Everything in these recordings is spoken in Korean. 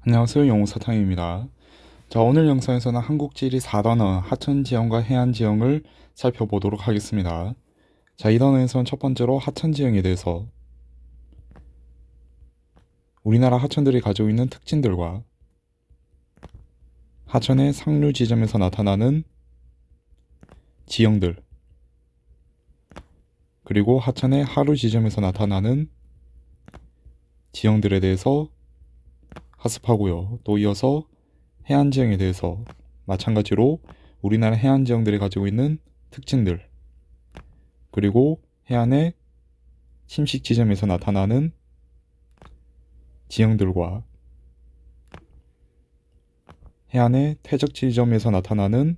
안녕하세요. 영웅사탕입니다. 자, 오늘 영상에서는 한국지리 4단원 하천지형과 해안지형을 살펴보도록 하겠습니다. 자, 이 단원에서는 첫 번째로 하천지형에 대해서 우리나라 하천들이 가지고 있는 특징들과 하천의 상류 지점에서 나타나는 지형들, 그리고 하천의 하류 지점에서 나타나는 지형들에 대해서 학습하고요. 또 이어서 해안지형에 대해서 마찬가지로 우리나라 해안지형들이 가지고 있는 특징들, 그리고 해안의 침식 지점에서 나타나는 지형들과 해안의 퇴적 지점에서 나타나는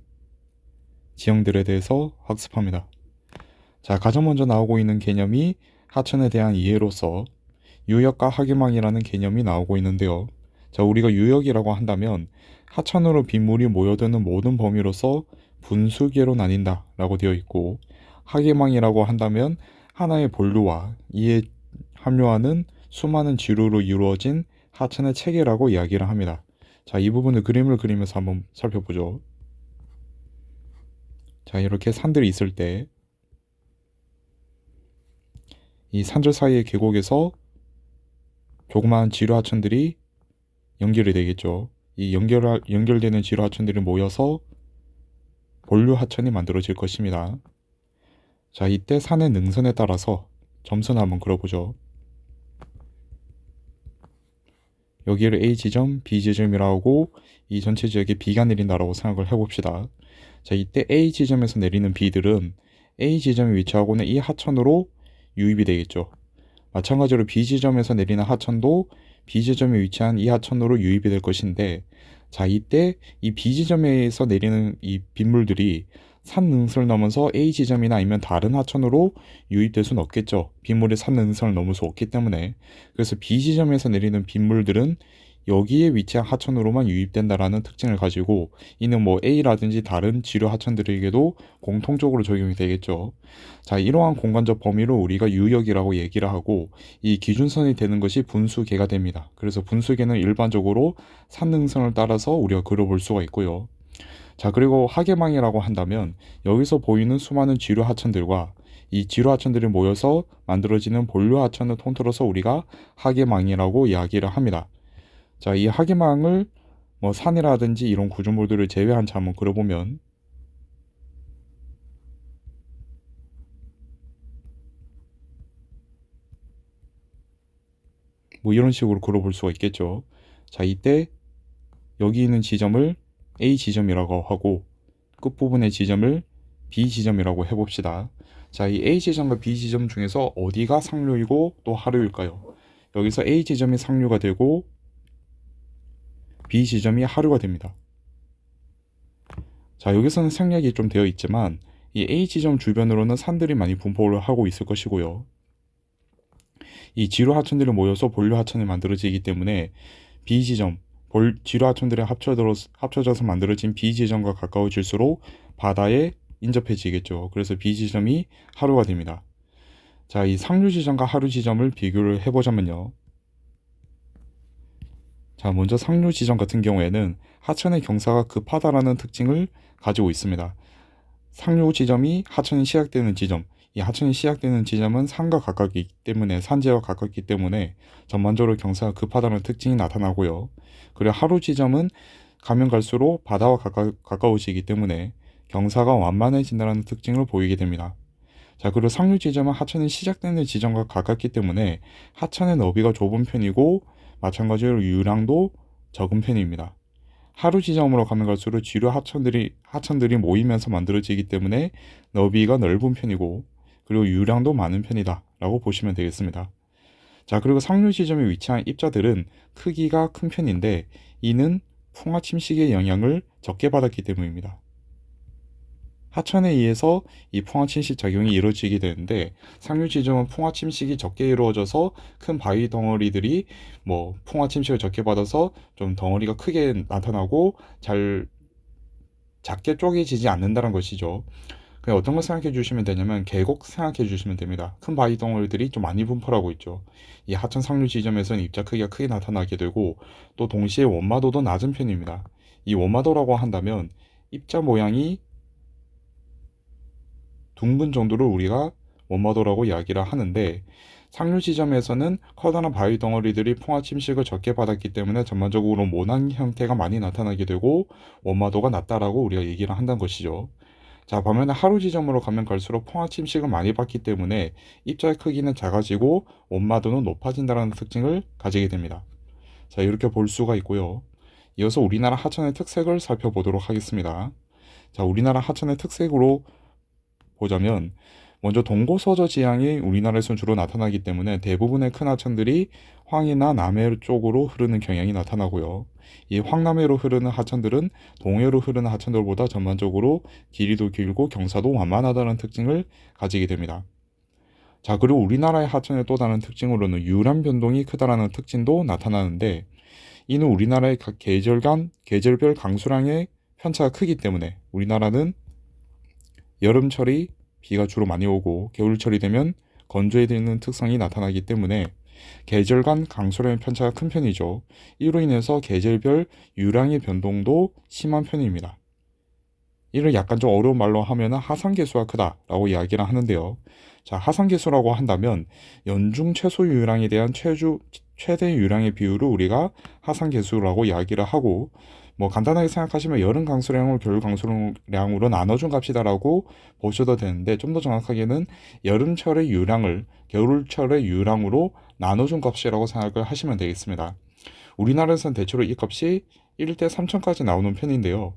지형들에 대해서 학습합니다. 자, 가장 먼저 나오고 있는 개념이 하천에 대한 이해로서 유역과 하계망이라는 개념이 나오고 있는데요. 자, 우리가 유역이라고 한다면 하천으로 빗물이 모여드는 모든 범위로서 분수계로 나뉜다 라고 되어 있고, 하계망이라고 한다면 하나의 본류와 이에 합류하는 수많은 지류로 이루어진 하천의 체계라고 이야기를 합니다. 자, 이 부분을 그림을 그리면서 한번 살펴보죠. 자, 이렇게 산들이 있을 때 이 산들 사이의 계곡에서 조그마한 지류 하천들이 연결이 되겠죠. 이 연결되는 지류 하천들이 모여서 본류 하천이 만들어질 것입니다. 자, 이때 산의 능선에 따라서 점선을 한번 그려보죠. 여기를 A 지점, B 지점이라고 하고 이 전체 지역에 B가 내린다라고 생각을 해봅시다. 자, 이때 A 지점에서 내리는 B들은 A 지점에 위치하고 있는 이 하천으로 유입이 되겠죠. 마찬가지로 B 지점에서 내리는 하천도 B 지점에 위치한 이 하천으로 유입이 될 것인데, 자, 이때 이 B 지점에서 내리는 이 빗물들이 산 능선을 넘어서 A 지점이나 아니면 다른 하천으로 유입될 수는 없겠죠. 빗물이 산 능선을 넘을 수 없기 때문에. 그래서 B 지점에서 내리는 빗물들은 여기에 위치한 하천으로만 유입된다라는 특징을 가지고, 이는 뭐 A라든지 다른 지류 하천들에게도 공통적으로 적용이 되겠죠. 자, 이러한 공간적 범위로 우리가 유역이라고 얘기를 하고, 이 기준선이 되는 것이 분수계가 됩니다. 그래서 분수계는 일반적으로 산능선을 따라서 우리가 그려볼 수가 있고요. 자, 그리고 하계망이라고 한다면 여기서 보이는 수많은 지류 하천들과 이 지류 하천들이 모여서 만들어지는 본류 하천을 통틀어서 우리가 하계망이라고 이야기를 합니다. 자, 이 하계망을 뭐 산이라든지 이런 구조물들을 제외한 채 한번 그려보면, 뭐 이런 식으로 그려볼 수가 있겠죠. 자, 이때 여기 있는 지점을 A 지점이라고 하고 끝부분의 지점을 B 지점이라고 해봅시다. 자, 이 A 지점과 B 지점 중에서 어디가 상류이고 또 하류일까요? 여기서 A 지점이 상류가 되고 B 지점이 하류가 됩니다. 자, 여기서는 생략이 좀 되어 있지만 이 A 지점 주변으로는 산들이 많이 분포를 하고 있을 것이고요. 이 지류 하천들이 모여서 본류 하천이 만들어지기 때문에 B 지점, 지류 하천들이 합쳐져서 만들어진 B 지점과 가까워질수록 바다에 인접해지겠죠. 그래서 B 지점이 하류가 됩니다. 자, 이 상류 지점과 하류 지점을 비교를 해보자면요. 자, 먼저 상류 지점 같은 경우에는 하천의 경사가 급하다라는 특징을 가지고 있습니다. 상류 지점이 하천이 시작되는 지점, 이 하천이 시작되는 지점은 산과 가깝기 때문에, 산지와 가깝기 때문에 전반적으로 경사가 급하다는 특징이 나타나고요. 그리고 하류 지점은 가면 갈수록 바다와 가까워지기 때문에 경사가 완만해진다는 특징을 보이게 됩니다. 자, 그리고 상류 지점은 하천이 시작되는 지점과 가깝기 때문에 하천의 너비가 좁은 편이고 마찬가지로 유량도 적은 편입니다. 하류 지점으로 가면 갈수록 지류 하천들이 모이면서 만들어지기 때문에 너비가 넓은 편이고 그리고 유량도 많은 편이다 라고 보시면 되겠습니다. 자, 그리고 상류 지점에 위치한 입자들은 크기가 큰 편인데 이는 풍화 침식의 영향을 적게 받았기 때문입니다. 하천에 의해서 이 풍화 침식 작용이 이루어지게 되는데 상류 지점은 풍화 침식이 적게 이루어져서 큰 바위 덩어리들이 뭐 풍화 침식을 적게 받아서 좀 덩어리가 크게 나타나고 잘 작게 쪼개지지 않는다는 것이죠. 그냥 어떤 걸 생각해 주시면 되냐면 계곡 생각해 주시면 됩니다. 큰 바위 덩어리들이 좀 많이 분포하고 있죠. 이 하천 상류 지점에서는 입자 크기가 크게 나타나게 되고 또 동시에 원마도도 낮은 편입니다. 이 원마도라고 한다면 입자 모양이 둥근 정도를 우리가 원마도라고 이야기를 하는데 상류 지점에서는 커다란 바위 덩어리들이 풍화 침식을 적게 받았기 때문에 전반적으로 모난 형태가 많이 나타나게 되고 원마도가 낮다라고 우리가 얘기를 한다는 것이죠. 자, 반면에 하루 지점으로 가면 갈수록 풍화 침식을 많이 받기 때문에 입자의 크기는 작아지고 원마도는 높아진다는 특징을 가지게 됩니다. 자, 이렇게 볼 수가 있고요. 이어서 우리나라 하천의 특색을 살펴보도록 하겠습니다. 자, 우리나라 하천의 특색으로 보자면 먼저 동고서저 지향이 우리나라에서 주로 나타나기 때문에 대부분의 큰 하천들이 황해나 남해 쪽으로 흐르는 경향이 나타나고요. 이 황남해로 흐르는 하천들은 동해로 흐르는 하천들보다 전반적으로 길이도 길고 경사도 완만하다는 특징을 가지게 됩니다. 자, 그리고 우리나라의 하천의 또 다른 특징으로는 유람 변동이 크다라는 특징도 나타나는데 이는 우리나라의 각 계절별 강수량의 편차가 크기 때문에 우리나라는 여름철이 비가 주로 많이 오고 겨울철이 되면 건조해지는 특성이 나타나기 때문에 계절 간 강수량의 편차가 큰 편이죠. 이로 인해서 계절별 유량의 변동도 심한 편입니다. 이를 약간 좀 어려운 말로 하면 하산계수가 크다라고 이야기를 하는데요. 자, 하산계수라고 한다면 연중 최소 유량에 대한 최대 유량의 비율을 우리가 하산계수라고 이야기를 하고 간단하게 생각하시면 여름 강수량을 겨울 강수량으로 나눠준 값이다라고 보셔도 되는데 좀 더 정확하게는 여름철의 유량을 겨울철의 유량으로 나눠준 값이라고 생각을 하시면 되겠습니다. 우리나라에서는 대체로 이 값이 1대 3천까지 나오는 편인데요.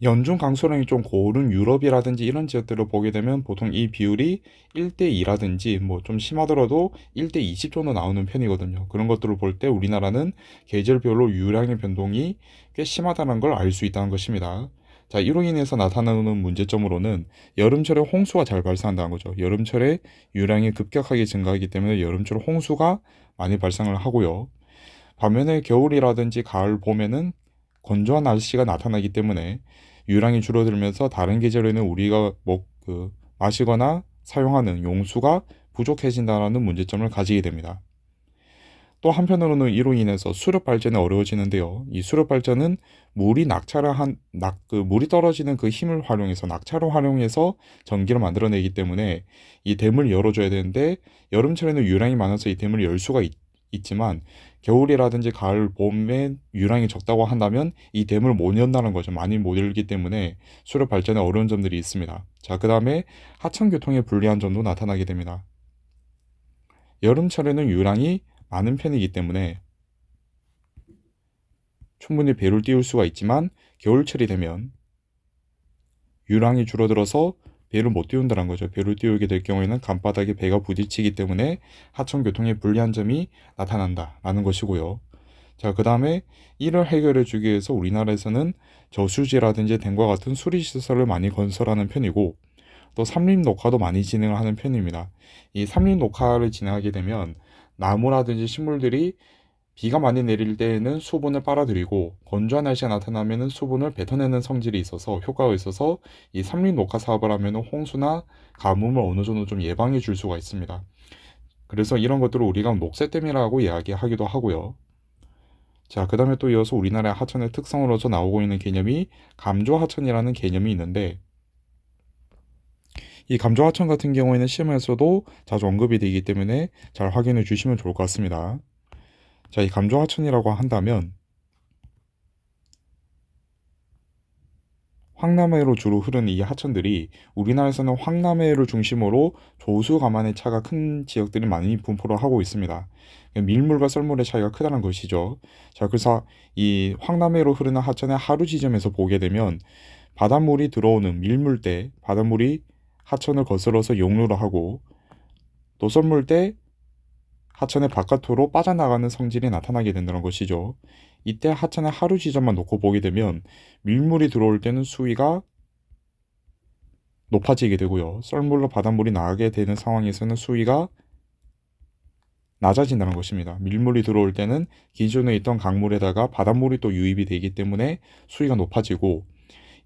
연중 강수량이 좀 고른 유럽이라든지 이런 지역들을 보게 되면 보통 이 비율이 1대 2라든지 좀 심하더라도 1대 20 정도 나오는 편이거든요. 그런 것들을 볼 때 우리나라는 계절별로 유량의 변동이 꽤 심하다는 걸 알 수 있다는 것입니다. 자, 이로 인해서 나타나는 문제점으로는 여름철에 홍수가 잘 발생한다는 거죠. 여름철에 유량이 급격하게 증가하기 때문에 여름철 홍수가 많이 발생을 하고요. 반면에 겨울이라든지 가을, 봄에는 건조한 날씨가 나타나기 때문에 유량이 줄어들면서 다른 계절에는 우리가 마시거나 사용하는 용수가 부족해진다는 문제점을 가지게 됩니다. 또 한편으로는 이로 인해서 수력 발전이 어려워지는데요. 이 수력 발전은 물이 물이 떨어지는 그 힘을 활용해서 낙차를 활용해서 전기를 만들어내기 때문에 이 댐을 열어줘야 되는데 여름철에는 유량이 많아서 이 댐을 열 수가 있지만 겨울이라든지 가을, 봄에 유량이 적다고 한다면 이 댐을 못 연다는 거죠. 많이 못 열기 때문에 수력 발전에 어려운 점들이 있습니다. 자, 그 다음에 하천 교통에 불리한 점도 나타나게 됩니다. 여름철에는 유량이 많은 편이기 때문에 충분히 배를 띄울 수가 있지만 겨울철이 되면 유량이 줄어들어서 배를 못 띄운다는 거죠. 배를 띄우게 될 경우에는 강바닥에 배가 부딪히기 때문에 하천 교통에 불리한 점이 나타난다라는 것이고요. 자, 그 다음에 이를 해결해 주기 위해서 우리나라에서는 저수지라든지 댐과 같은 수리시설을 많이 건설하는 편이고 또 삼림 녹화도 많이 진행을 하는 편입니다. 이 삼림 녹화를 진행하게 되면 나무라든지 식물들이 비가 많이 내릴 때에는 수분을 빨아들이고 건조한 날씨가 나타나면 수분을 뱉어내는 성질이 있어서 효과가 있어서 이 삼림 녹화 사업을 하면 홍수나 가뭄을 어느 정도 좀 예방해 줄 수가 있습니다. 그래서 이런 것들을 우리가 녹색댐이라고 이야기하기도 하고요. 자, 그 다음에 또 이어서 우리나라의 하천의 특성으로서 나오고 있는 개념이 감조하천이라는 개념이 있는데 이 감조하천 같은 경우에는 시험에서도 자주 언급이 되기 때문에 잘 확인해 주시면 좋을 것 같습니다. 자, 이 감조하천이라고 한다면 황남해로 주로 흐르는 이 하천들이 우리나라에서는 황남해를 중심으로 조수 가만의 차가 큰 지역들이 많이 분포를 하고 있습니다. 밀물과 썰물의 차이가 크다는 것이죠. 자, 그래서 이 황남해로 흐르는 하천의 하류 지점에서 보게 되면 바닷물이 들어오는 밀물 때 바닷물이 하천을 거슬러서 용류를 하고 또 썰물 때 하천의 바깥으로 빠져나가는 성질이 나타나게 된다는 것이죠. 이때 하천의 하류 지점만 놓고 보게 되면 밀물이 들어올 때는 수위가 높아지게 되고요. 썰물로 바닷물이 나가게 되는 상황에서는 수위가 낮아진다는 것입니다. 밀물이 들어올 때는 기존에 있던 강물에다가 바닷물이 또 유입이 되기 때문에 수위가 높아지고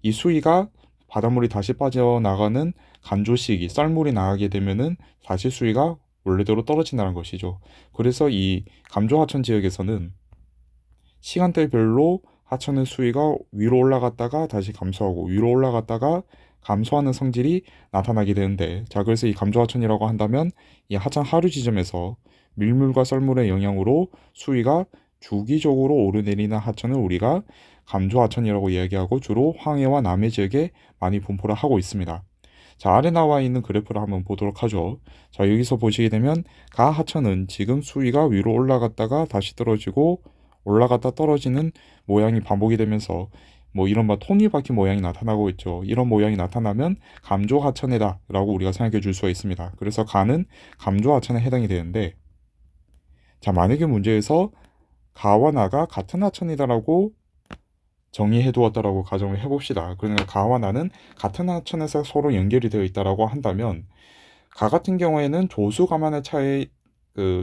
이 수위가 바닷물이 다시 빠져나가는 간조 시기, 썰물이 나가게 되면은 다시 수위가 원래대로 떨어진다는 것이죠. 그래서 이 감조 하천 지역에서는 시간대별로 하천의 수위가 위로 올라갔다가 다시 감소하고 위로 올라갔다가 감소하는 성질이 나타나게 되는데, 자, 그래서 이 감조 하천이라고 한다면 이 하천 하류 지점에서 밀물과 썰물의 영향으로 수위가 주기적으로 오르내리는 하천을 우리가 감조 하천이라고 이야기하고 주로 황해와 남해 지역에 많이 분포를 하고 있습니다. 자, 아래 나와 있는 그래프를 한번 보도록 하죠. 자, 여기서 보시게 되면 가 하천은 지금 수위가 위로 올라갔다가 다시 떨어지고 올라갔다 떨어지는 모양이 반복이 되면서 뭐 이른바 톱니바퀴 모양이 나타나고 있죠. 이런 모양이 나타나면 감조 하천이다 라고 우리가 생각해 줄 수가 있습니다. 그래서 가는 감조 하천에 해당이 되는데, 자, 만약에 문제에서 가와 나가 같은 하천이다라고 정의해 두었다라고 가정을 해봅시다. 그러니까 가와 나는 같은 하천에서 서로 연결이 되어 있다라고 한다면, 가 같은 경우에는 조수가만의 차이,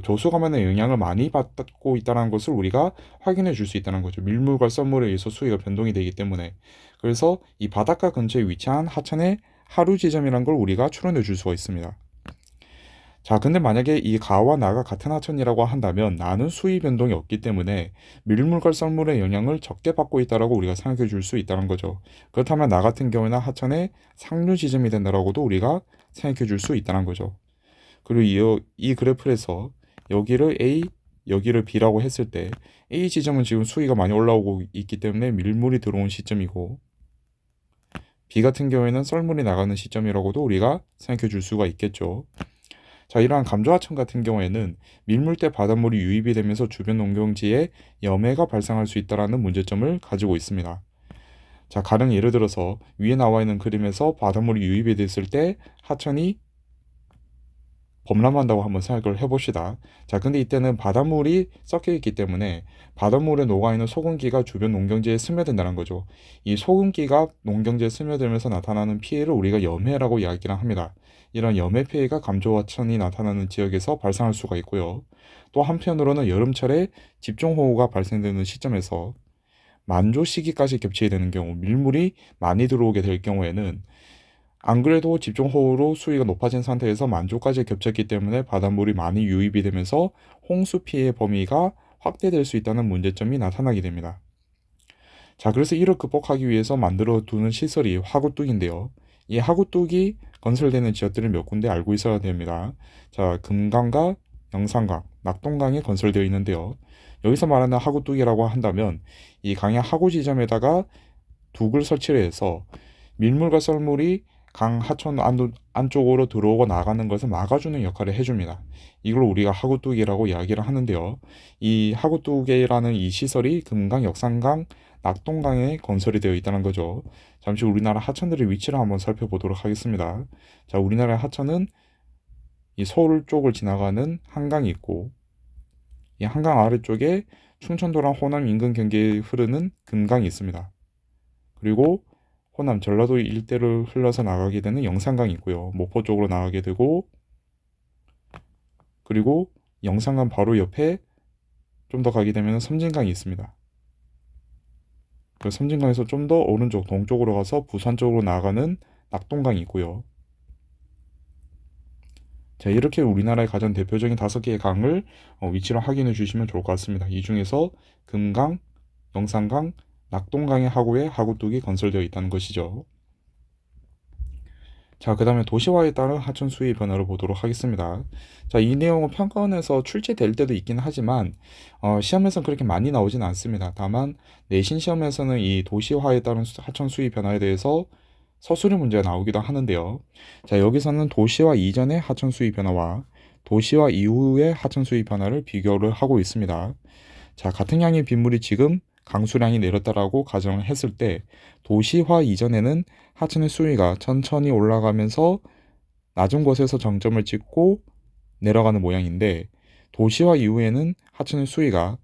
조수가만의 영향을 많이 받고 있다는 것을 우리가 확인해 줄 수 있다는 거죠. 밀물과 썰물에 의해서 수위가 변동이 되기 때문에. 그래서 이 바닷가 근처에 위치한 하천의 하류 지점이라는 걸 우리가 추론해 줄 수가 있습니다. 자, 근데 만약에 이 가와 나가 같은 하천이라고 한다면 나는 수위 변동이 없기 때문에 밀물과 썰물의 영향을 적게 받고 있다라고 우리가 생각해 줄 수 있다는 거죠. 그렇다면 나 같은 경우에는 하천의 상류 지점이 된다라고도 우리가 생각해 줄 수 있다는 거죠. 그리고 이 그래프에서 여기를 A, 여기를 B라고 했을 때 A 지점은 지금 수위가 많이 올라오고 있기 때문에 밀물이 들어온 시점이고, B 같은 경우에는 썰물이 나가는 시점이라고도 우리가 생각해 줄 수가 있겠죠. 자, 이러한 감조하천 같은 경우에는 밀물대 바닷물이 유입이 되면서 주변 농경지에 염해가 발생할 수 있다는 문제점을 가지고 있습니다. 자, 가령 예를 들어서 위에 나와 있는 그림에서 바닷물이 유입이 됐을 때 하천이 범람한다고 한번 생각을 해봅시다. 자, 근데 이때는 바닷물이 섞여 있기 때문에 바닷물에 녹아있는 소금기가 주변 농경지에 스며든다는 거죠. 이 소금기가 농경지에 스며들면서 나타나는 피해를 우리가 염해라고 이야기를 합니다. 이런 염해 피해가 감조하천이 나타나는 지역에서 발생할 수가 있고요. 또 한편으로는 여름철에 집중호우가 발생되는 시점에서 만조 시기까지 겹치게 되는 경우, 밀물이 많이 들어오게 될 경우에는 안 그래도 집중호우로 수위가 높아진 상태에서 만조까지 겹쳤기 때문에 바닷물이 많이 유입이 되면서 홍수 피해 범위가 확대될 수 있다는 문제점이 나타나게 됩니다. 자, 그래서 이를 극복하기 위해서 만들어 두는 시설이 하구뚝인데요. 이 하구뚝이 건설되는 지역들을 몇 군데 알고 있어야 됩니다. 자, 금강과 영산강, 낙동강이 건설되어 있는데요. 여기서 말하는 하구뚝이라고 한다면 이 강의 하구 지점에다가 둑을 설치를 해서 밀물과 썰물이 강 하천 안쪽으로 들어오고 나가는 것을 막아주는 역할을 해줍니다. 이걸 우리가 하구뚝이라고 이야기를 하는데요. 이 하구뚝이라는 이 시설이 금강, 역산강, 낙동강에 건설이 되어 있다는 거죠. 잠시 우리나라 하천들의 위치를 한번 살펴보도록 하겠습니다. 자, 우리나라의 하천은 이 서울 쪽을 지나가는 한강이 있고, 이 한강 아래쪽에 충청도랑 호남 인근 경계에 흐르는 금강이 있습니다. 그리고 호남 전라도 일대를 흘러서 나가게 되는 영산강이 있고요. 목포 쪽으로 나가게 되고, 그리고 영산강 바로 옆에 좀 더 가게 되면 섬진강이 있습니다. 그 섬진강에서 좀 더 오른쪽 동쪽으로 가서 부산 쪽으로 나가는 낙동강이 있고요. 자, 이렇게 우리나라의 가장 대표적인 5개의 강을 위치를 확인해 주시면 좋을 것 같습니다. 이 중에서 금강, 영산강, 낙동강의 하구에 하구뚝이 건설되어 있다는 것이죠. 자, 그 다음에 도시화에 따른 하천 수위 변화를 보도록 하겠습니다. 자, 이 내용은 평가원에서 출제될 때도 있긴 하지만 시험에서는 그렇게 많이 나오진 않습니다. 다만 내신 시험에서는 이 도시화에 따른 하천 수위 변화에 대해서 서술의 문제가 나오기도 하는데요. 자, 여기서는 도시화 이전의 하천 수위 변화와 도시화 이후의 하천 수위 변화를 비교를 하고 있습니다. 자, 같은 양의 빗물이 지금 강수량이 내렸다라고 가정을 했을 때 도시화 이전에는 하천의 수위가 천천히 올라가면서 낮은 곳에서 정점을 찍고 내려가는 모양인데, 도시화 이후에는 하천의 수위가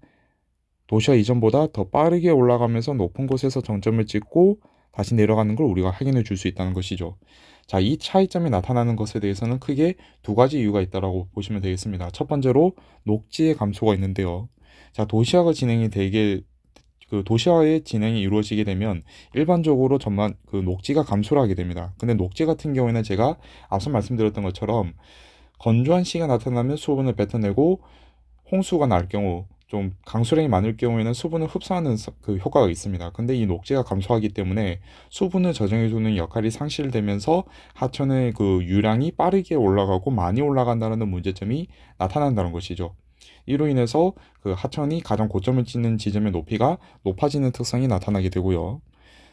도시화 이전보다 더 빠르게 올라가면서 높은 곳에서 정점을 찍고 다시 내려가는 걸 우리가 확인해 줄 수 있다는 것이죠. 자, 이 차이점이 나타나는 것에 대해서는 크게 2가지 이유가 있다고 보시면 되겠습니다. 첫 번째로 녹지의 감소가 있는데요. 자, 도시화가 진행이 되게 그 도시화의 진행이 이루어지게 되면 일반적으로 전만 그 녹지가 감소를 하게 됩니다. 근데 녹지 같은 경우에는 제가 앞서 말씀드렸던 것처럼 건조한 시기가 나타나면 수분을 뱉어내고 홍수가 날 경우 좀 강수량이 많을 경우에는 수분을 흡수하는 그 효과가 있습니다. 근데 이 녹지가 감소하기 때문에 수분을 저장해주는 역할이 상실되면서 하천의 그 유량이 빠르게 올라가고 많이 올라간다는 문제점이 나타난다는 것이죠. 이로 인해서 그 하천이 가장 고점을 찍는 지점의 높이가 높아지는 특성이 나타나게 되고요.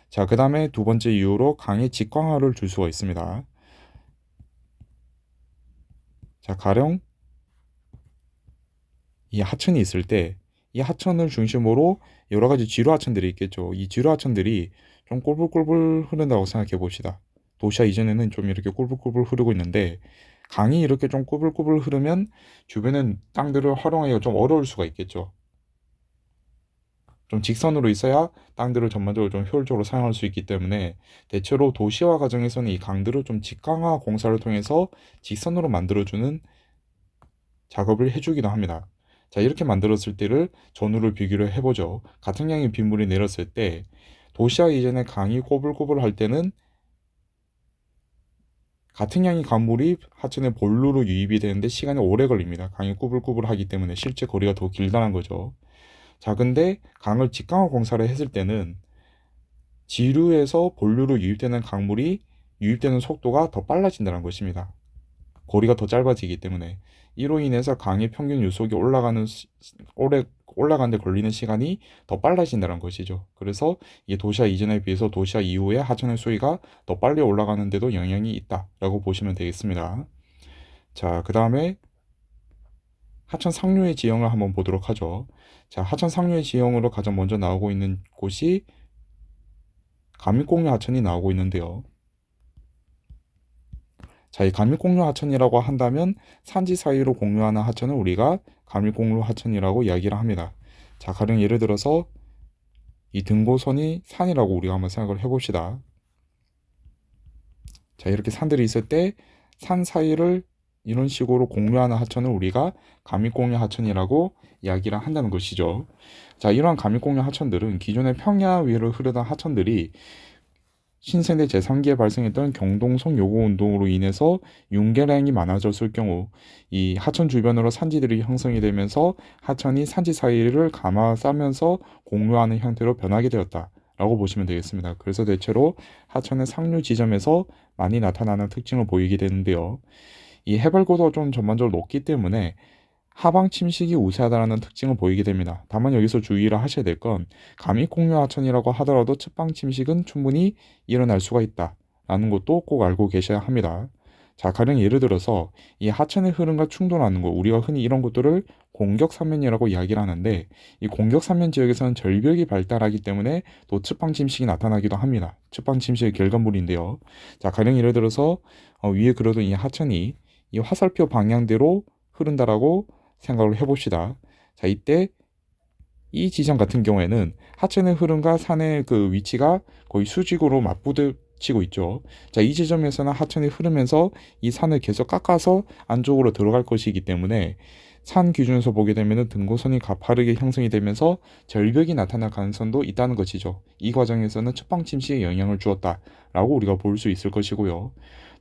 자, 그 다음에 두 번째 이유로 강의 직광화를 줄 수가 있습니다. 자, 가령 이 하천이 있을 때 이 하천을 중심으로 여러 가지 지루 하천들이 있겠죠. 이 지루 하천들이 좀 꿀불꿀불 흐른다고 생각해 봅시다. 도시화 이전에는 좀 이렇게 꿀불꿀불 흐르고 있는데 강이 이렇게 좀 꿀불꿀불 흐르면 주변의 땅들을 활용하기가 좀 어려울 수가 있겠죠. 좀 직선으로 있어야 땅들을 전반적으로 좀 효율적으로 사용할 수 있기 때문에 대체로 도시화 과정에서는 이 강들을 좀 직강화 공사를 통해서 직선으로 만들어주는 작업을 해주기도 합니다. 자, 이렇게 만들었을 때를 전후를 비교를 해보죠. 같은 양의 빗물이 내렸을 때 도시화 이전에 강이 꼬불꼬불 할 때는 같은 양의 강물이 하천의 본루로 유입이 되는데 시간이 오래 걸립니다. 강이 꼬불꼬불 하기 때문에 실제 거리가 더 길다는 거죠. 자, 근데 강을 직강화 공사를 했을 때는 지류에서 본류로 유입되는 강물이 유입되는 속도가 더 빨라진다는 것입니다. 거리가 더 짧아지기 때문에 이로 인해서 강의 평균 유속이 올라가는 데 걸리는 시간이 더 빨라진다는 것이죠. 그래서 이 도시화 이전에 비해서 도시화 이후에 하천의 수위가 더 빨리 올라가는데도 영향이 있다라고 보시면 되겠습니다. 자, 그 다음에 하천 상류의 지형을 한번 보도록 하죠. 자, 하천 상류의 지형으로 가장 먼저 나오고 있는 곳이 감익공유 하천이 나오고 있는데요. 자, 이 감익공유 하천이라고 한다면 산지 사이로 공유하는 하천을 우리가 감익공유 하천이라고 이야기를 합니다. 자, 가령 예를 들어서 이 등고선이 산이라고 우리가 한번 생각을 해봅시다. 자, 이렇게 산들이 있을 때 산 사이를 이런 식으로 공유하는 하천을 우리가 감익공유 하천이라고 이야기를 한다는 것이죠. 자, 이러한 감익공유 하천들은 기존의 평야 위를 흐르던 하천들이 신생대 제3기에 발생했던 경동성 요고 운동으로 인해서 융계량이 많아졌을 경우 이 하천 주변으로 산지들이 형성이 되면서 하천이 산지 사이를 감싸면서 공유하는 형태로 변하게 되었다 라고 보시면 되겠습니다. 그래서 대체로 하천의 상류 지점에서 많이 나타나는 특징을 보이게 되는데요. 이 해발고도가 좀 전반적으로 높기 때문에 하방 침식이 우세하다는 특징을 보이게 됩니다. 다만 여기서 주의를 하셔야 될 건 감익공유 하천이라고 하더라도 측방 침식은 충분히 일어날 수가 있다라는 것도 꼭 알고 계셔야 합니다. 자, 가령 예를 들어서 이 하천의 흐름과 충돌하는 것, 우리가 흔히 이런 것들을 공격사면이라고 이야기를 하는데 이 공격사면 지역에서는 절벽이 발달하기 때문에 또 측방 침식이 나타나기도 합니다. 측방 침식의 결과물인데요. 자, 가령 예를 들어서 위에 그려둔 이 하천이 이 화살표 방향대로 흐른다라고 생각을 해봅시다. 자, 이때 이 지점 같은 경우에는 하천의 흐름과 산의 그 위치가 거의 수직으로 맞부딪히고 있죠. 자, 이 지점에서는 하천이 흐르면서 이 산을 계속 깎아서 안쪽으로 들어갈 것이기 때문에 산 기준에서 보게 되면 등고선이 가파르게 형성이 되면서 절벽이 나타날 가능성도 있다는 것이죠. 이 과정에서는 측방 침식에 영향을 주었다라고 우리가 볼 수 있을 것이고요.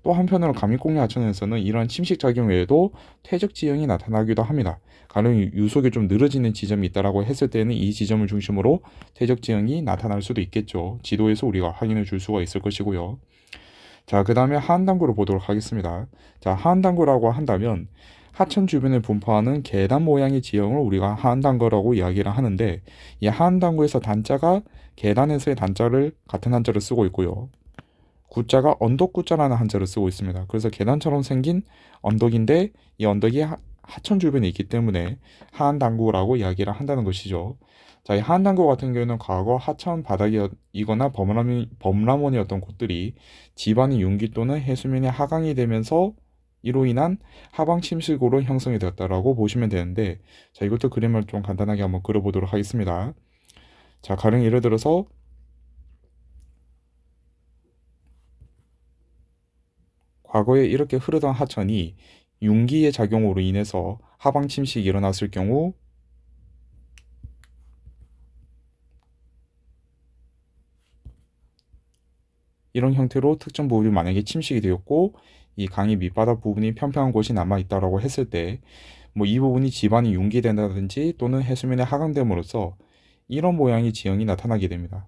또 한편으로 감익공유 하천에서는 이러한 침식 작용 외에도 퇴적 지형이 나타나기도 합니다. 가령 유속이 좀 늘어지는 지점이 있다라고 했을 때는 이 지점을 중심으로 퇴적 지형이 나타날 수도 있겠죠. 지도에서 우리가 확인해 줄 수가 있을 것이고요. 자, 그 다음에 하안단구를 보도록 하겠습니다. 자, 하안단구라고 한다면 하천 주변에 분포하는 계단 모양의 지형을 우리가 하안단구라고 이야기를 하는데 이 하안단구에서 단자가 계단에서의 단자를 같은 한자를 쓰고 있고요. 구자가 언덕구자라는 한자를 쓰고 있습니다. 그래서 계단처럼 생긴 언덕인데 이 언덕이 하천 주변에 있기 때문에 하안단구라고 이야기를 한다는 것이죠. 자, 이 하안단구 같은 경우는 과거 하천 바닥이거나 범람원이었던 곳들이 지반이 융기 또는 해수면이 하강이 되면서 이로 인한 하방 침식으로 형성이 되었다라고 보시면 되는데 자, 이것도 그림을 좀 간단하게 한번 그려보도록 하겠습니다. 자, 가령 예를 들어서 과거에 이렇게 흐르던 하천이 융기의 작용으로 인해서 하방 침식이 일어났을 경우 이런 형태로 특정 부분이 만약에 침식이 되었고 이 강의 밑바닥 부분이 평평한 곳이 남아 있다라고 했을 때 뭐 이 부분이 지반이 융기된다든지 또는 해수면에 하강됨으로써 이런 모양의 지형이 나타나게 됩니다.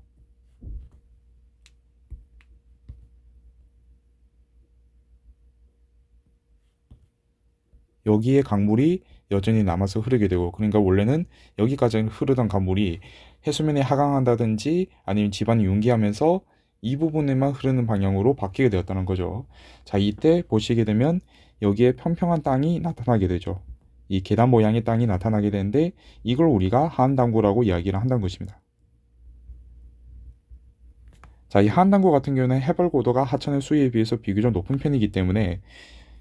여기에 강물이 여전히 남아서 흐르게 되고, 그러니까 원래는 여기까지 흐르던 강물이 해수면에 하강한다든지 아니면 지반이 융기하면서 이 부분에만 흐르는 방향으로 바뀌게 되었다는 거죠. 자, 이때 보시게 되면 여기에 평평한 땅이 나타나게 되죠. 이 계단 모양의 땅이 나타나게 되는데 이걸 우리가 하한당구라고 이야기를 한다는 것입니다. 자, 이 하한당구 같은 경우는 해발 고도가 하천의 수위에 비해서 비교적 높은 편이기 때문에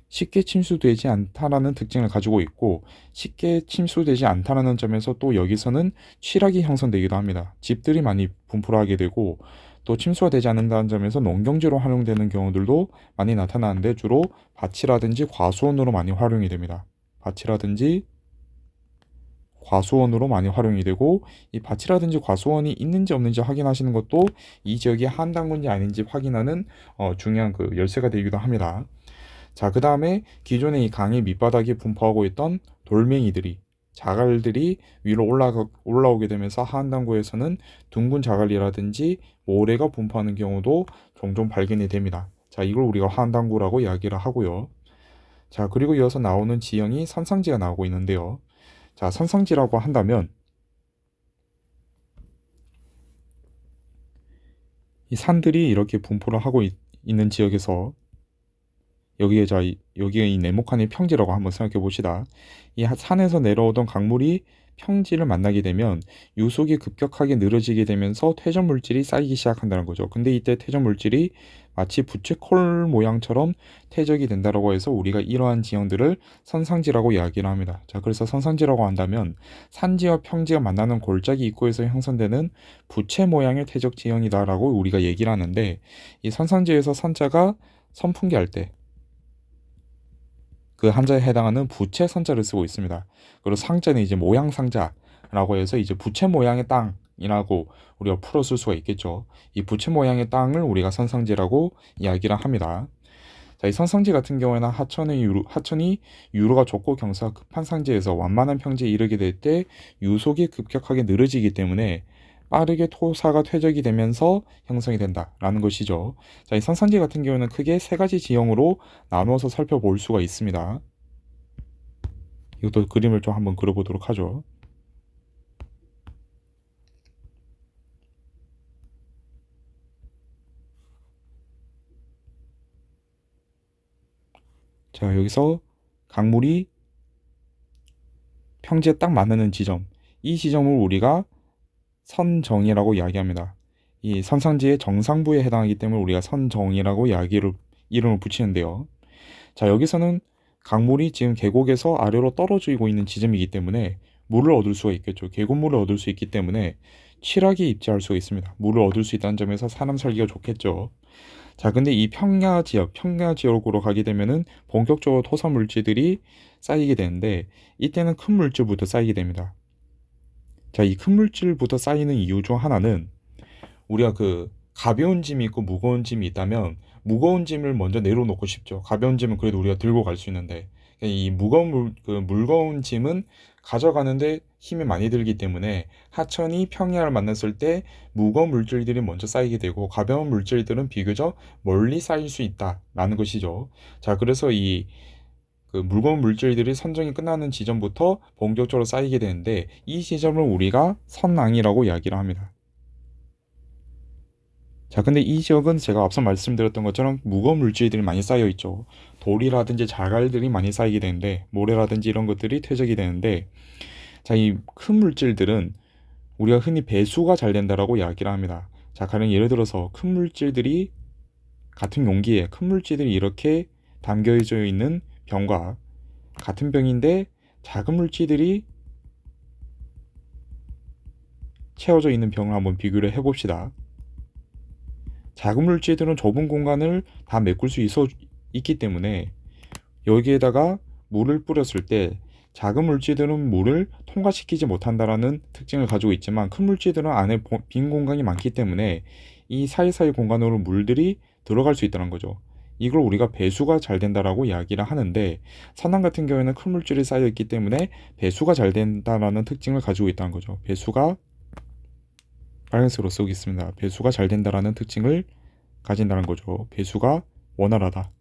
쉽게 침수되지 않다라는 특징을 가지고 있고, 쉽게 침수되지 않다라는 점에서 또 여기서는 취락이 형성되기도 합니다. 집들이 많이 분포를 하게 되고, 또 침수가 되지 않는다는 점에서 농경지로 활용되는 경우들도 많이 나타나는데 주로 밭이라든지 과수원으로 많이 활용이 됩니다. 밭이라든지 과수원으로 많이 활용이 되고, 이 밭이라든지 과수원이 있는지 없는지 확인하시는 것도 이 지역이 한당군지 아닌지 확인하는 중요한 그 열쇠가 되기도 합니다. 자, 그 다음에 기존의 이 강의 밑바닥에 분포하고 있던 돌멩이들이, 자갈들이 위로 올라오게 되면서 하한당구에서는 둥근 자갈이라든지 모래가 분포하는 경우도 종종 발견이 됩니다. 자, 이걸 우리가 하한당구라고 이야기를 하고요. 자, 그리고 이어서 나오는 지형이 선상지가 나오고 있는데요. 자, 선상지라고 한다면 이 산들이 이렇게 분포를 하고 있는 지역에서 여기에 이 네모칸이 평지라고 한번 생각해 봅시다. 이 산에서 내려오던 강물이 평지를 만나게 되면 유속이 급격하게 늘어지게 되면서 퇴적 물질이 쌓이기 시작한다는 거죠. 근데 이때 퇴적 물질이 마치 부채꼴 모양처럼 퇴적이 된다라고 해서 우리가 이러한 지형들을 선상지라고 이야기를 합니다. 자, 그래서 선상지라고 한다면 산지와 평지가 만나는 골짜기 입구에서 형성되는 부채 모양의 퇴적 지형이다라고 우리가 얘기를 하는데, 이 선상지에서 선자가 선풍기 할 때 그 한자에 해당하는 부채 선자를 쓰고 있습니다. 그리고 상자는 이제 모양 상자라고 해서 이제 부채 모양의 땅이라고 우리가 풀어쓸 수가 있겠죠. 이 부채 모양의 땅을 우리가 선상지라고 이야기를 합니다. 자, 이 선상지 같은 경우에는 하천이 유로가 좁고 경사가 급한 상지에서 완만한 평지에 이르게 될 때 유속이 급격하게 늘어지기 때문에 빠르게 토사가 퇴적이 되면서 형성이 된다라는 것이죠. 자, 이 선상지 같은 경우는 크게 세 가지 지형으로 나누어서 살펴볼 수가 있습니다. 이것도 그림을 좀 한번 그려보도록 하죠. 자, 여기서 강물이 평지에 딱 맞는 지점, 이 지점을 우리가 선정이라고 이야기합니다. 이 선상지의 정상부에 해당하기 때문에 우리가 선정이라고 이름을 붙이는데요. 자, 여기서는 강물이 지금 계곡에서 아래로 떨어지고 있는 지점이기 때문에 물을 얻을 수가 있겠죠. 계곡물을 얻을 수 있기 때문에 취락이 입지할 수가 있습니다. 물을 얻을 수 있다는 점에서 사람 살기가 좋겠죠. 자, 근데 이 평야 지역으로 가게 되면은 본격적으로 토사 물질들이 쌓이게 되는데 이때는 큰 물질부터 쌓이게 됩니다. 자, 이 큰 물질부터 쌓이는 이유 중 하나는 우리가 그 가벼운 짐이 있고 무거운 짐이 있다면 무거운 짐을 먼저 내려놓고 싶죠. 가벼운 짐은 그래도 우리가 들고 갈 수 있는데 이 무거운 짐은 가져가는데 힘이 많이 들기 때문에 하천이 평야를 만났을 때 무거운 물질들이 먼저 쌓이게 되고 가벼운 물질들은 비교적 멀리 쌓일 수 있다라는 것이죠. 자, 그래서 그 무거운 물질들이 선정이 끝나는 지점부터 본격적으로 쌓이게 되는데 이 지점을 우리가 선낭이라고 이야기를 합니다. 자, 근데 이 지역은 제가 앞서 말씀드렸던 것처럼 무거운 물질들이 많이 쌓여 있죠. 돌이라든지 자갈들이 많이 쌓이게 되는데 모래라든지 이런 것들이 퇴적이 되는데, 자, 이 큰 물질들은 우리가 흔히 배수가 잘 된다라고 이야기를 합니다. 자, 가령 예를 들어서 큰 물질들이 같은 용기에 큰 물질들이 이렇게 담겨져 있는 병과 같은 병인데 작은 물질들이 채워져 있는 병을 한번 비교를 해봅시다. 작은 물질들은 좁은 공간을 다 메꿀 수 있기 때문에 여기에다가 물을 뿌렸을 때 작은 물질들은 물을 통과시키지 못한다라는 특징을 가지고 있지만 큰 물질들은 안에 빈 공간이 많기 때문에 이 사이사이 공간으로 물들이 들어갈 수 있다는 거죠. 이걸 우리가 배수가 잘 된다라고 이야기를 하는데, 산낭 같은 경우에는 큰 물질이 쌓여 있기 때문에 배수가 잘 된다라는 특징을 가지고 있다는 거죠. 배수가, 빨간색으로 쓰겠습니다. 배수가 잘 된다라는 특징을 가진다는 거죠. 배수가 원활하다.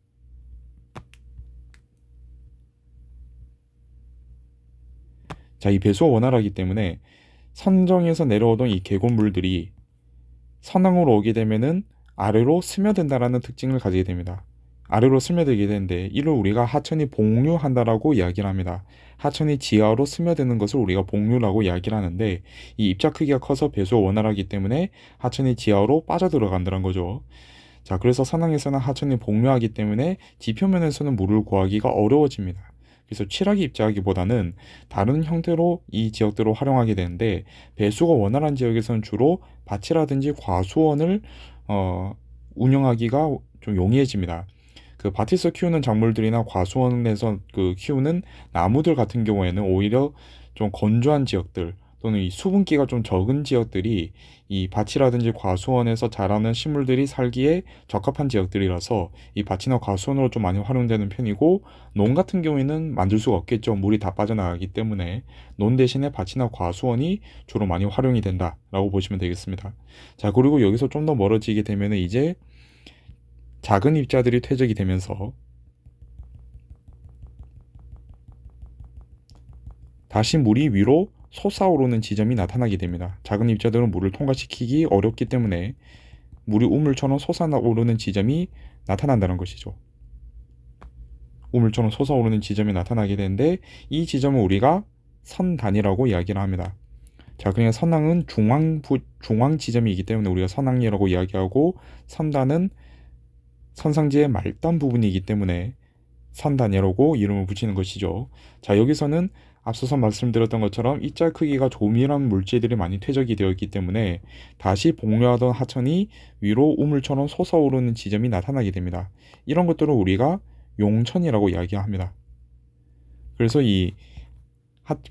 자, 이 배수가 원활하기 때문에 선정에서 내려오던 이 계곡물들이 선왕으로 오게 되면은 아래로 스며든다라는 특징을 가지게 됩니다. 아래로 스며들게 되는데 이를 우리가 하천이 복류한다라고 이야기를 합니다. 하천이 지하로 스며드는 것을 우리가 복류라고 이야기를 하는데, 이 입자 크기가 커서 배수가 원활하기 때문에 하천이 지하로 빠져들어간다는 거죠. 자, 그래서 선왕에서는 하천이 복류하기 때문에 지표면에서는 물을 구하기가 어려워집니다. 그래서 칠하기 입자하기보다는 다른 형태로 이 지역들을 활용하게 되는데, 배수가 원활한 지역에서는 주로 밭이라든지 과수원을 운영하기가 좀 용이해집니다. 그 밭에서 키우는 작물들이나 과수원에서 그 키우는 나무들 같은 경우에는 오히려 좀 건조한 지역들 또는 이 수분기가 좀 적은 지역들이 이 밭이라든지 과수원에서 자라는 식물들이 살기에 적합한 지역들이라서 이 밭이나 과수원으로 좀 많이 활용되는 편이고, 논 같은 경우에는 만들 수가 없겠죠. 물이 다 빠져나가기 때문에 논 대신에 밭이나 과수원이 주로 많이 활용이 된다라고 보시면 되겠습니다. 자, 그리고 여기서 좀 더 멀어지게 되면 이제 작은 입자들이 퇴적이 되면서 다시 물이 위로 솟아오르는 지점이 나타나게 됩니다. 작은 입자들은 물을 통과시키기 어렵기 때문에 물이 우물처럼 솟아오르는 지점이 나타난다는 것이죠. 우물처럼 솟아오르는 지점이 나타나게 되는데, 이 지점을 우리가 선단이라고 이야기를 합니다. 자, 그러니까 선왕은 중앙 지점이기 때문에 우리가 선왕리라고 이야기하고, 선단은 선상지의 말단 부분이기 때문에 선단이라고 이름을 붙이는 것이죠. 자, 여기서는 앞서서 말씀드렸던 것처럼 입자 크기가 조밀한 물질들이 많이 퇴적이 되어 있기 때문에 다시 복류하던 하천이 위로 우물처럼 솟아오르는 지점이 나타나게 됩니다. 이런 것들을 우리가 용천이라고 이야기합니다. 그래서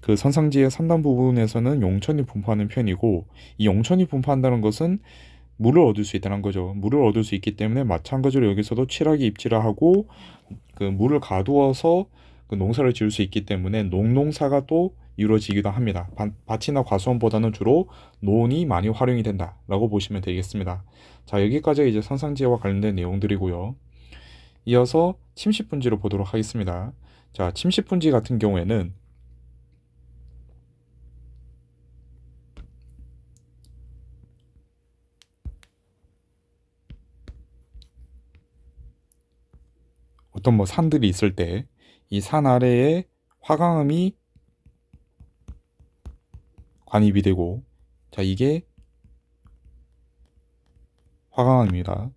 그 선상지의 상단 부분에서는 용천이 분포하는 편이고, 이 용천이 분포한다는 것은 물을 얻을 수 있다는 거죠. 물을 얻을 수 있기 때문에 마찬가지로 여기서도 칠하기 입지를 하고 그 물을 가두어서 그 농사를 지을 수 있기 때문에 농농사가 또 이루어지기도 합니다. 밭이나 과수원보다는 주로 논이 많이 활용이 된다라고 보시면 되겠습니다. 자, 여기까지 이제 선상지와 관련된 내용들이고요. 이어서 침식분지로 보도록 하겠습니다. 자, 침식분지 같은 경우에는 어떤 뭐 산들이 있을 때 이 산 아래에 화강암이 관입이 되고, 자, 이게 화강암입니다.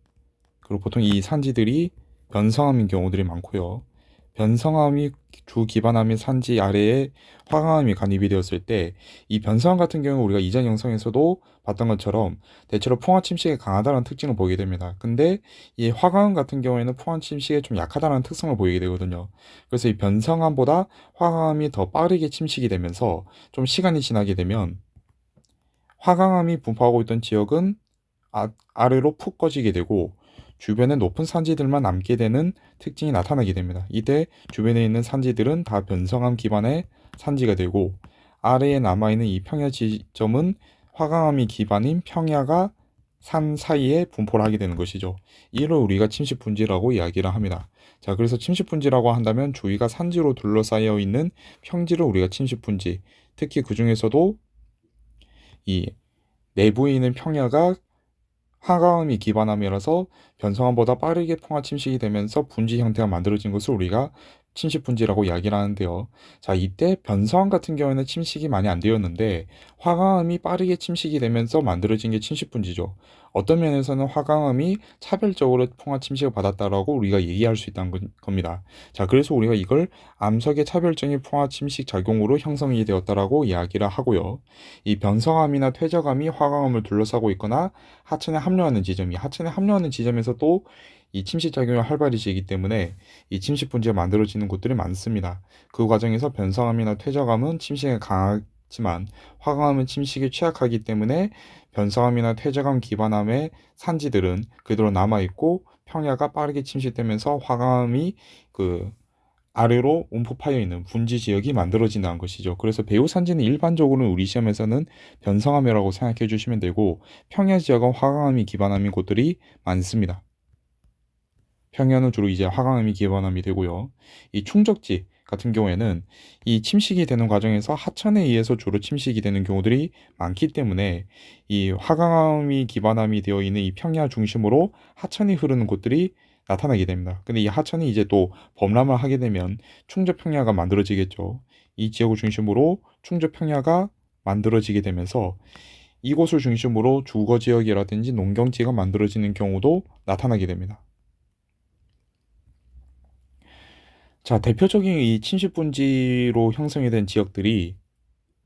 그리고 보통 이 산지들이 변성암인 경우들이 많고요. 변성암이 주 기반암인 산지 아래에 화강암이 간입이 되었을 때, 이 변성암 같은 경우 우리가 이전 영상에서도 봤던 것처럼 대체로 풍화 침식에 강하다는 특징을 보이게 됩니다. 근데 이 화강암 같은 경우에는 풍화 침식에 좀 약하다는 특성을 보이게 되거든요. 그래서 이 변성암보다 화강암이 더 빠르게 침식이 되면서 좀 시간이 지나게 되면 화강암이 분포하고 있던 지역은 아래로 푹 꺼지게 되고 주변에 높은 산지들만 남게 되는 특징이 나타나게 됩니다. 이때 주변에 있는 산지들은 다 변성암 기반의 산지가 되고, 아래에 남아있는 이 평야 지점은 화강암이 기반인 평야가 산 사이에 분포를 하게 되는 것이죠. 이를 우리가 침식분지라고 이야기를 합니다. 자, 그래서 침식분지라고 한다면 주위가 산지로 둘러싸여 있는 평지를 우리가 침식분지, 특히 그 중에서도 이 내부에 있는 평야가 화강암이 기반암이라서 변성암보다 빠르게 풍화 침식이 되면서 분지 형태가 만들어진 것을 우리가 침식분지라고 이야기를 하는데요. 자, 이때 변성암 같은 경우에는 침식이 많이 안 되었는데 화강암이 빠르게 침식이 되면서 만들어진 게 침식분지죠. 어떤 면에서는 화강암이 차별적으로 풍화 침식을 받았다라고 우리가 얘기할 수 있다는 겁니다. 자, 그래서 우리가 이걸 암석의 차별적인 풍화 침식 작용으로 형성이 되었다라고 이야기를 하고요. 이 변성암이나 퇴적암이 화강암을 둘러싸고 있거나 하천에 합류하는 지점에서 또 이 침식작용이 활발해지기 때문에 이 침식분지가 만들어지는 곳들이 많습니다. 그 과정에서 변성암이나 퇴적암은 침식에 강하지만 화강암은 침식에 취약하기 때문에 변성암이나 퇴적암 기반암의 산지들은 그대로 남아있고 평야가 빠르게 침식되면서 화강암이 그 아래로 움푹 파여 있는 분지 지역이 만들어진다는 것이죠. 그래서 배후산지는 일반적으로는 우리 시험에서는 변성암이라고 생각해 주시면 되고, 평야 지역은 화강암이 기반암인 곳들이 많습니다. 평야는 주로 이제 화강암이 기반암이 되고요. 이 충적지 같은 경우에는 이 침식이 되는 과정에서 하천에 의해서 주로 침식이 되는 경우들이 많기 때문에 이 화강암이 기반암이 되어 있는 이 평야 중심으로 하천이 흐르는 곳들이 나타나게 됩니다. 근데 이 하천이 이제 또 범람을 하게 되면 충저평야가 만들어지겠죠. 이 지역을 중심으로 충저평야가 만들어지게 되면서 이곳을 중심으로 주거 지역이라든지 농경지가 만들어지는 경우도 나타나게 됩니다. 자, 대표적인 이 침식분지로 형성이 된 지역들이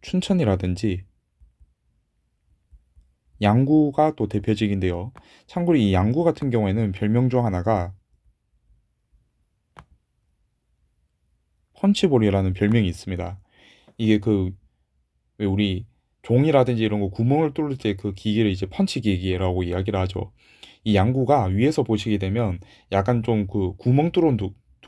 춘천이라든지 양구가 또 대표적인데요. 참고로 이 양구 같은 경우에는 별명 중 하나가 펀치볼이라는 별명이 있습니다. 이게 왜 우리 종이라든지 이런 거 구멍을 뚫을 때 그 기계를 이제 펀치 기계라고 이야기를 하죠. 이 양구가 위에서 보시게 되면 약간 좀 그 구멍 둔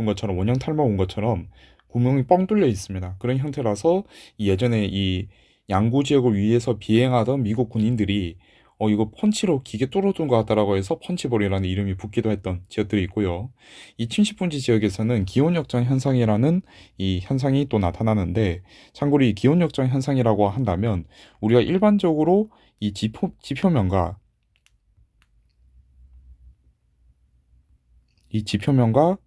것처럼, 원형 탈모 온 것처럼 구멍이 뻥 뚫려 있습니다. 그런 형태라서 예전에 이 양구 지역을 위에서 비행하던 미국 군인들이 이거 펀치로 기계 뚫어둔 것 같다라고 해서 펀치볼이라는 이름이 붙기도 했던 지역들이 있고요. 이 침식분지 지역에서는 기온 역전 현상이라는 이 현상이 또 나타나는데, 참고로 이 기온 역전 현상이라고 한다면 우리가 일반적으로 이 지표면과 이 지표면과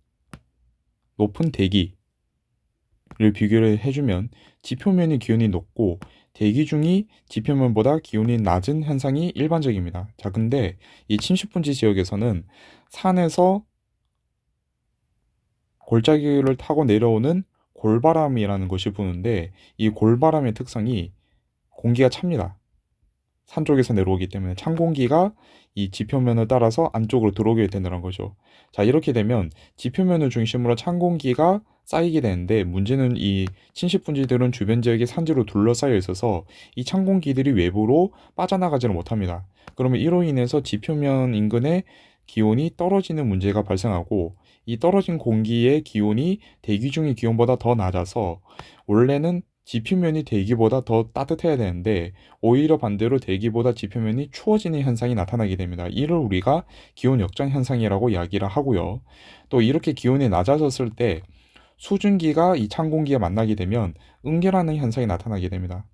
높은 대기를 비교를 해주면 지표면의 기온이 높고 대기 중이 지표면보다 기온이 낮은 현상이 일반적입니다. 자, 근데 이 침식분지 지역에서는 산에서 골짜기를 타고 내려오는 골바람이라는 것이 부는데, 이 골바람의 특성이 공기가 찹니다. 산 쪽에서 내려오기 때문에 찬 공기가 이 지표면을 따라서 안쪽으로 들어오게 된다는 거죠. 자, 이렇게 되면 지표면을 중심으로 찬 공기가 쌓이게 되는데, 문제는 이 침식분지들은 주변 지역이 산지로 둘러싸여 있어서 이 찬 공기들이 외부로 빠져나가지를 못합니다. 그러면 이로 인해서 지표면 인근의 기온이 떨어지는 문제가 발생하고, 이 떨어진 공기의 기온이 대기 중의 기온보다 더 낮아서 원래는 지표면이 대기보다 더 따뜻해야 되는데 오히려 반대로 대기보다 지표면이 추워지는 현상이 나타나게 됩니다. 이를 우리가 기온 역전 현상이라고 이야기를 하고요. 또 이렇게 기온이 낮아졌을 때 수증기가 이 찬 공기에 만나게 되면 응결하는 현상이 나타나게 됩니다.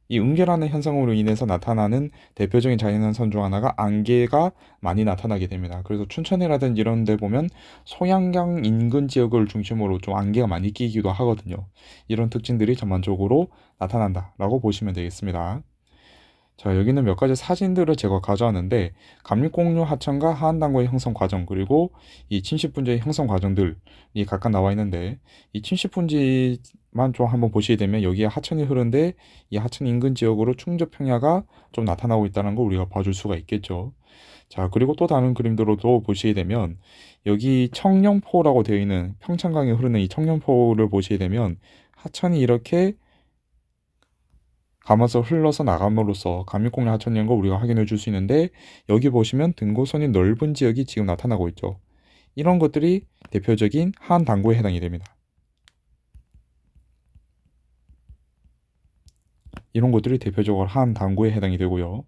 이 응결하는 현상으로 인해서 나타나는 대표적인 자연현상 중 하나가 안개가 많이 나타나게 됩니다. 그래서 춘천이라든지 이런 데 보면 소양강 인근 지역을 중심으로 좀 안개가 많이 끼기도 하거든요. 이런 특징들이 전반적으로 나타난다라고 보시면 되겠습니다. 자, 여기는 몇 가지 사진들을 제가 가져왔는데, 감립공유 하천과 하한당구의 형성 과정, 그리고 이 침식분지의 형성 과정들이 각각 나와 있는데, 이 침식분지만 좀 한번 보시게 되면 여기에 하천이 흐르는데 이 하천 인근 지역으로 충저평야가 좀 나타나고 있다는 걸 우리가 봐줄 수가 있겠죠. 자, 그리고 또 다른 그림들로도 보시게 되면 여기 청령포라고 되어 있는 평창강에 흐르는 이 청령포를 보시게 되면 하천이 이렇게 감아서 흘러서 나감으로써 감육공유 하천인 걸 우리가 확인해 줄 수 있는데, 여기 보시면 등고선이 넓은 지역이 지금 나타나고 있죠. 이런 것들이 대표적인 하한 당구에 해당이 됩니다. 이런 것들이 대표적으로 하한 당구에 해당이 되고요.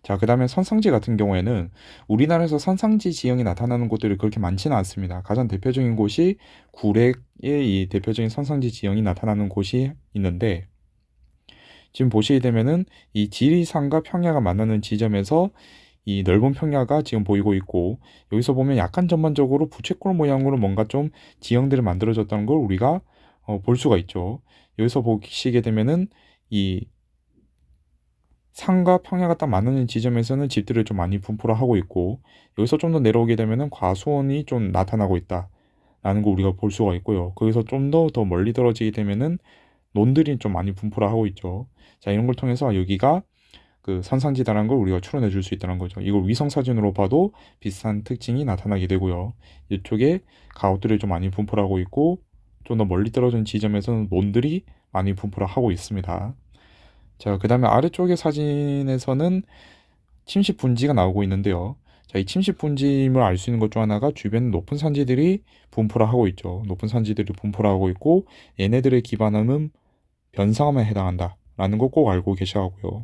자, 그 다음에 선상지 같은 경우에는 우리나라에서 선상지 지형이 나타나는 곳들이 그렇게 많지는 않습니다. 가장 대표적인 곳이 구례의 이 대표적인 선상지 지형이 나타나는 곳이 있는데, 지금 보시게 되면은 이 지리산과 평야가 만나는 지점에서 이 넓은 평야가 지금 보이고 있고, 여기서 보면 약간 전반적으로 부채꼴 모양으로 뭔가 좀 지형들이 만들어졌다는 걸 우리가 볼 수가 있죠. 여기서 보시게 되면은 이 산과 평야가 딱 맞는 지점에서는 집들을 좀 많이 분포를 하고 있고, 여기서 좀 더 내려오게 되면은 과수원이 좀 나타나고 있다라는 거 우리가 볼 수가 있고요. 거기서 좀 더 멀리 떨어지게 되면은 논들이 좀 많이 분포를 하고 있죠. 자, 이런 걸 통해서 여기가 그 산상지다라는 걸 우리가 추론해 줄 수 있다는 거죠. 이걸 위성 사진으로 봐도 비슷한 특징이 나타나게 되고요. 이쪽에 가옥들이 좀 많이 분포를 하고 있고, 좀 더 멀리 떨어진 지점에서는 논들이 많이 분포를 하고 있습니다. 자, 그 다음에 아래쪽의 사진에서는 침식 분지가 나오고 있는데요. 자, 이 침식 분짐을 알 수 있는 것 중 하나가 주변에 높은 산지들이 분포를 하고 있죠. 높은 산지들이 분포를 하고 있고 얘네들의 기반함은 변성함에 해당한다 라는 거 꼭 알고 계셔야 하고요.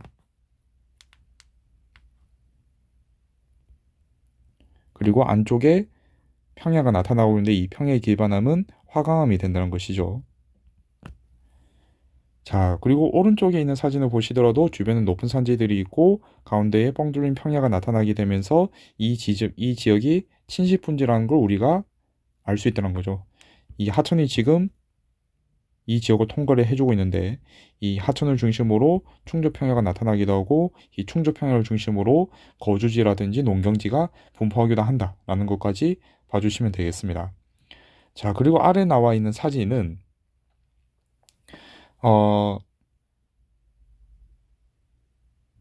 그리고 안쪽에 평야가 나타나고 있는데 이 평야의 기반함은 화강암이 된다는 것이죠. 자, 그리고 오른쪽에 있는 사진을 보시더라도 주변에 높은 산지들이 있고 가운데에 뻥 뚫린 평야가 나타나게 되면서 이 지역이 침식분지라는 걸 우리가 알 수 있다는 거죠. 이 하천이 지금 이 지역을 통과를 해주고 있는데 이 하천을 중심으로 충주평야가 나타나기도 하고 이 충주평야를 중심으로 거주지라든지 농경지가 분포하기도 한다라는 것까지 봐주시면 되겠습니다. 자, 그리고 아래 나와 있는 사진은 어,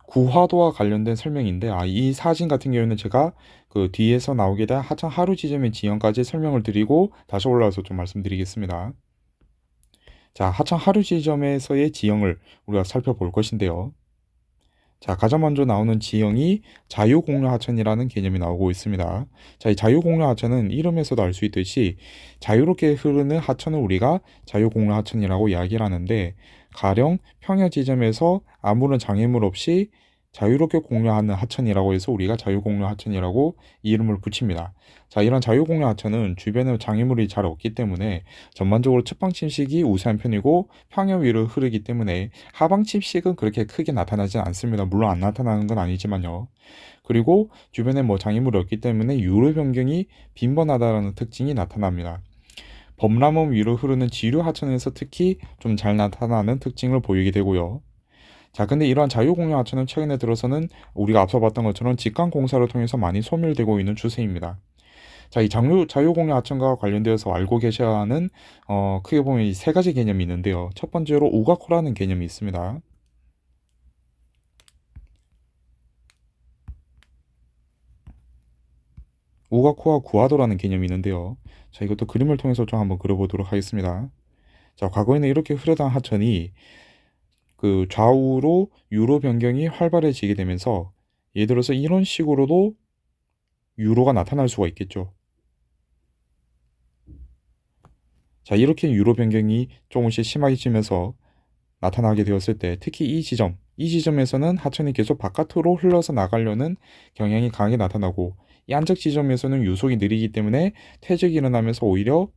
구화도와 관련된 설명인데 이 사진 같은 경우는 제가 그 뒤에서 나오게 된 하천 하루 지점의 지형까지 설명을 드리고 다시 올라와서 좀 말씀드리겠습니다. 자, 하천 하루 지점에서의 지형을 우리가 살펴볼 것인데요. 자, 가장 먼저 나오는 지형이 자유공유하천이라는 개념이 나오고 있습니다. 자, 이 자유공유하천은 이름에서도 알 수 있듯이 자유롭게 흐르는 하천을 우리가 자유공유하천이라고 이야기를 하는데 가령 평야 지점에서 아무런 장애물 없이 자유롭게 공유하는 하천이라고 해서 우리가 자유공유하천이라고 이름을 붙입니다. 자, 이런 자유공유하천은 주변에 장애물이 잘 없기 때문에 전반적으로 측방 침식이 우세한 편이고 평야 위로 흐르기 때문에 하방 침식은 그렇게 크게 나타나지 않습니다. 물론 안 나타나는 건 아니지만요. 그리고 주변에 뭐 장애물이 없기 때문에 유로 변경이 빈번하다는 특징이 나타납니다. 범람원 위로 흐르는 지류 하천에서 특히 좀 잘 나타나는 특징을 보이게 되고요. 자, 근데 이러한 자유공유 하천은 최근에 들어서는 우리가 앞서 봤던 것처럼 직강 공사를 통해서 많이 소멸되고 있는 추세입니다. 자, 이 자유공유 하천과 관련되어서 알고 계셔야 하는 크게 보면 이 세 가지 개념이 있는데요. 첫 번째로 우가코라는 개념이 있습니다. 우가코와 구하도라는 개념이 있는데요. 자, 이것도 그림을 통해서 좀 한번 그려보도록 하겠습니다. 자, 과거에는 이렇게 흐르던 하천이 그 좌우로 유로 변경이 활발해지게 되면서 예를 들어서 이런 식으로도 유로가 나타날 수가 있겠죠. 자, 이렇게 유로 변경이 조금씩 심해지면서 나타나게 되었을 때 특히 이 지점에서는 하천이 계속 바깥으로 흘러서 나가려는 경향이 강하게 나타나고 이 안적 지점에서는 유속이 느리기 때문에 퇴적이 일어나면서 오히려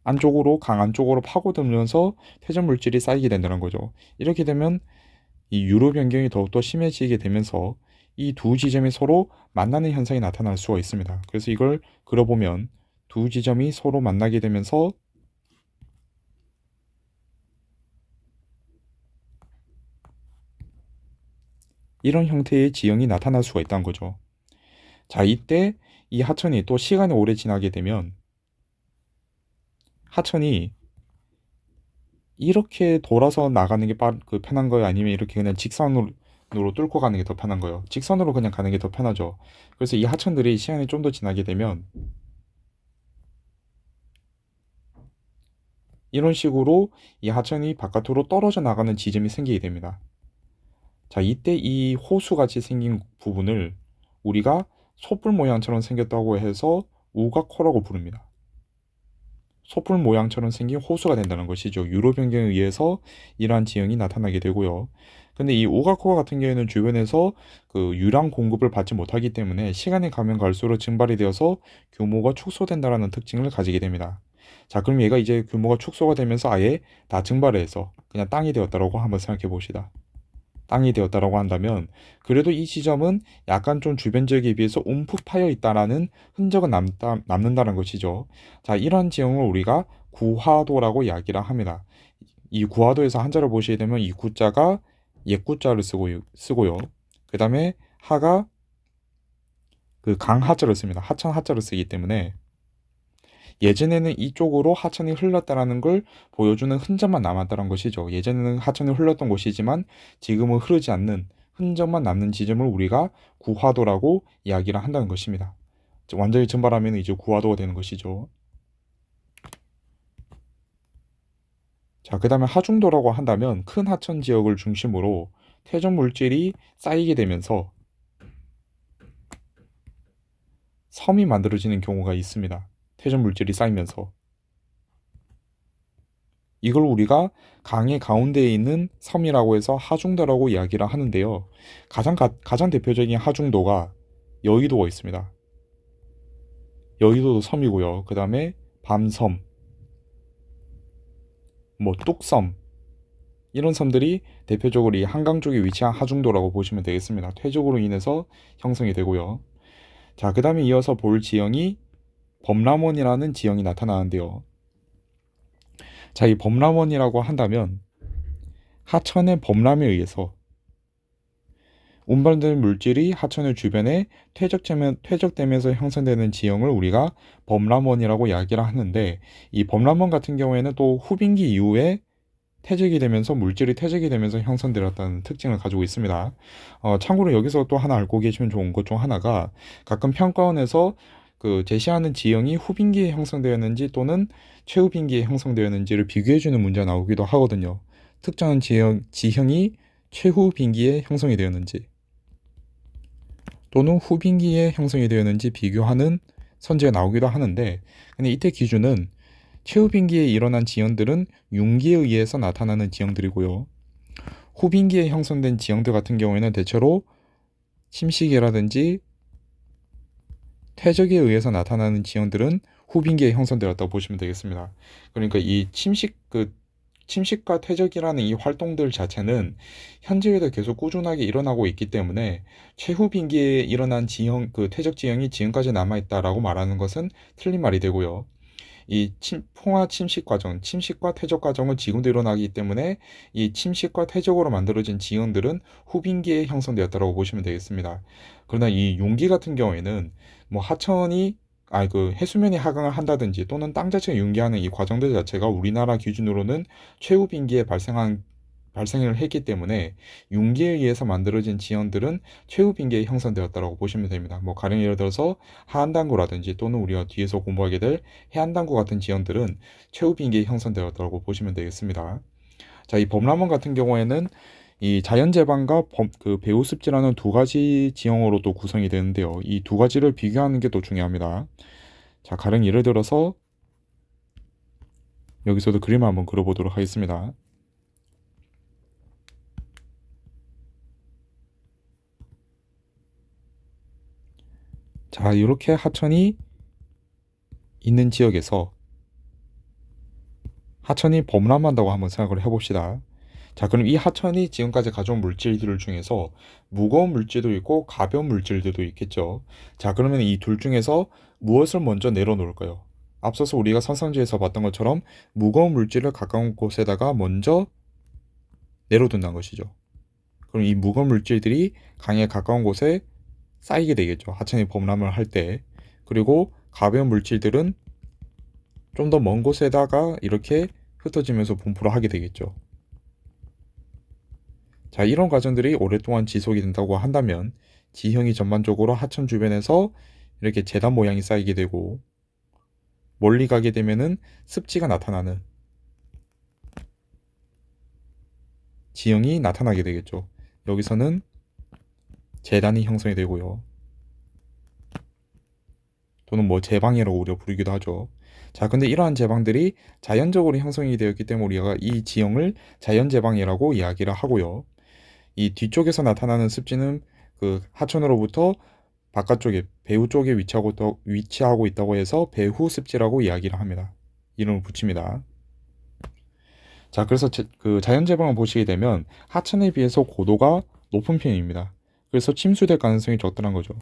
안쪽으로 강안쪽으로 파고들면서 퇴적 물질이 쌓이게 된다는 거죠. 이렇게 되면 이 유로 변경이 더욱더 심해지게 되면서 이 두 지점이 서로 만나는 현상이 나타날 수가 있습니다. 그래서 이걸 그려보면 두 지점이 서로 만나게 되면서 이런 형태의 지형이 나타날 수가 있다는 거죠. 자, 이때 이 하천이 또 시간이 오래 지나게 되면 하천이 이렇게 돌아서 나가는 게 편한 거예요? 아니면 이렇게 그냥 직선으로 뚫고 가는 게 더 편한 거예요? 직선으로 그냥 가는 게 더 편하죠. 그래서 이 하천들이 시간이 좀 더 지나게 되면 이런 식으로 이 하천이 바깥으로 떨어져 나가는 지점이 생기게 됩니다. 자, 이때 이 호수같이 생긴 부분을 우리가 솥불 모양처럼 생겼다고 해서 우가코라고 부릅니다. 솥불 모양처럼 생긴 호수가 된다는 것이죠. 유로 변경에 의해서 이러한 지형이 나타나게 되고요. 근데 이 우가코가 같은 경우에는 주변에서 그 유랑 공급을 받지 못하기 때문에 시간이 가면 갈수록 증발이 되어서 규모가 축소된다는 특징을 가지게 됩니다. 자, 그럼 얘가 이제 규모가 축소가 되면서 아예 다 증발해서 그냥 땅이 되었다라고 한번 생각해 봅시다. 땅이 되었다라고 한다면 그래도 이 지점은 약간 좀 주변 지역에 비해서 움푹 파여 있다라는 흔적은 남는다는 것이죠. 자, 이런 지형을 우리가 구화도라고 이야기를 합니다. 이 구화도에서 한자를 보시게 되면 이 구자가 옛구자를 쓰고요. 그 다음에 하가 그 강하자를 씁니다. 하천 하자를 쓰기 때문에 예전에는 이쪽으로 하천이 흘렀다라는 걸 보여주는 흔적만 남았다는 것이죠. 예전에는 하천이 흘렀던 곳이지만 지금은 흐르지 않는 흔적만 남는 지점을 우리가 구화도라고 이야기를 한다는 것입니다. 완전히 증발하면 이제 구화도가 되는 것이죠. 자, 그 다음에 하중도라고 한다면 큰 하천 지역을 중심으로 퇴적 물질이 쌓이게 되면서 섬이 만들어지는 경우가 있습니다. 퇴적 물질이 쌓이면서. 이걸 우리가 강의 가운데에 있는 섬이라고 해서 하중도라고 이야기를 하는데요. 가장 대표적인 하중도가 여의도가 있습니다. 여의도도 섬이고요. 그 다음에 밤섬, 뭐 뚝섬, 이런 섬들이 대표적으로 이 한강 쪽에 위치한 하중도라고 보시면 되겠습니다. 퇴적으로 인해서 형성이 되고요. 자, 그 다음에 이어서 볼 지형이 범람원이라는 지형이 나타나는데요. 자, 이 범람원이라고 한다면 하천의 범람에 의해서 운반된 물질이 하천의 주변에 퇴적되면서 형성되는 지형을 우리가 범람원이라고 이야기를 하는데, 이 범람원 같은 경우에는 또 후빙기 이후에 퇴적이 되면서 물질이 퇴적이 되면서 형성되었다는 특징을 가지고 있습니다. 참고로 여기서 또 하나 알고 계시면 좋은 것 중 하나가, 가끔 평가원에서 그 제시하는 지형이 후빙기에 형성되었는지 또는 최후빙기에 형성되었는지를 비교해주는 문제가 나오기도 하거든요. 특정한 지형이 최후빙기에 형성이 되었는지 또는 후빙기에 형성이 되었는지 비교하는 선지가 나오기도 하는데, 근데 이때 기준은 최후빙기에 일어난 지형들은 융기에 의해서 나타나는 지형들이고요. 후빙기에 형성된 지형들 같은 경우에는 대체로 침식이라든지 퇴적에 의해서 나타나는 지형들은 후빙기에 형성되었다고 보시면 되겠습니다. 그러니까 이 침식과 퇴적이라는 이 활동들 자체는 현재에도 계속 꾸준하게 일어나고 있기 때문에 최후빙기에 일어난 퇴적 지형이 지금까지 남아있다라고 말하는 것은 틀린 말이 되고요. 이 풍화 침식 과정, 침식과 퇴적 과정은 지금도 일어나기 때문에 이 침식과 퇴적으로 만들어진 지형들은 후빙기에 형성되었다고 보시면 되겠습니다. 그러나 이 용기 같은 경우에는 뭐 해수면이 하강을 한다든지 또는 땅 자체가 융기하는 이 과정들 자체가 우리나라 기준으로는 최후빙기에 발생을 했기 때문에 융기에 의해서 만들어진 지형들은 최후빙기에 형성되었다고 보시면 됩니다. 뭐 가령 예를 들어서 하안단구라든지 또는 우리가 뒤에서 공부하게 될 해안단구 같은 지형들은 최후빙기에 형성되었다고 보시면 되겠습니다. 자, 이 범람원 같은 경우에는 이 자연재방과 배후습지라는 두 가지 지형으로 또 구성이 되는데요. 이 두 가지를 비교하는 게 또 중요합니다. 자, 가령 예를 들어서 여기서도 그림을 한번 그려보도록 하겠습니다. 자, 이렇게 하천이 있는 지역에서 하천이 범람한다고 한번 생각을 해봅시다. 자, 그럼 이 하천이 지금까지 가져온 물질들 중에서 무거운 물질도 있고 가벼운 물질들도 있겠죠. 자, 그러면 이 둘 중에서 무엇을 먼저 내려놓을까요? 앞서서 우리가 선상지에서 봤던 것처럼 무거운 물질을 가까운 곳에다가 먼저 내려둔다는 것이죠. 그럼 이 무거운 물질들이 강에 가까운 곳에 쌓이게 되겠죠. 하천이 범람을 할 때. 그리고 가벼운 물질들은 좀 더 먼 곳에다가 이렇게 흩어지면서 분포를 하게 되겠죠. 자, 이런 과정들이 오랫동안 지속이 된다고 한다면 지형이 전반적으로 하천 주변에서 이렇게 재단 모양이 쌓이게 되고, 멀리 가게 되면은 습지가 나타나는 지형이 나타나게 되겠죠. 여기서는 재단이 형성이 되고요. 또는 뭐 제방이라고 우리가 부르기도 하죠. 자, 근데 이러한 제방들이 자연적으로 형성이 되었기 때문에 우리가 이 지형을 자연제방이라고 이야기를 하고요. 이 뒤쪽에서 나타나는 습지는 그 하천으로부터 바깥쪽에 배후 쪽에 위치하고 있다고 해서 배후 습지라고 이야기를 합니다. 이름을 붙입니다. 자, 그래서 그 자연제방을 보시게 되면 하천에 비해서 고도가 높은 편입니다. 그래서 침수될 가능성이 적다는 거죠.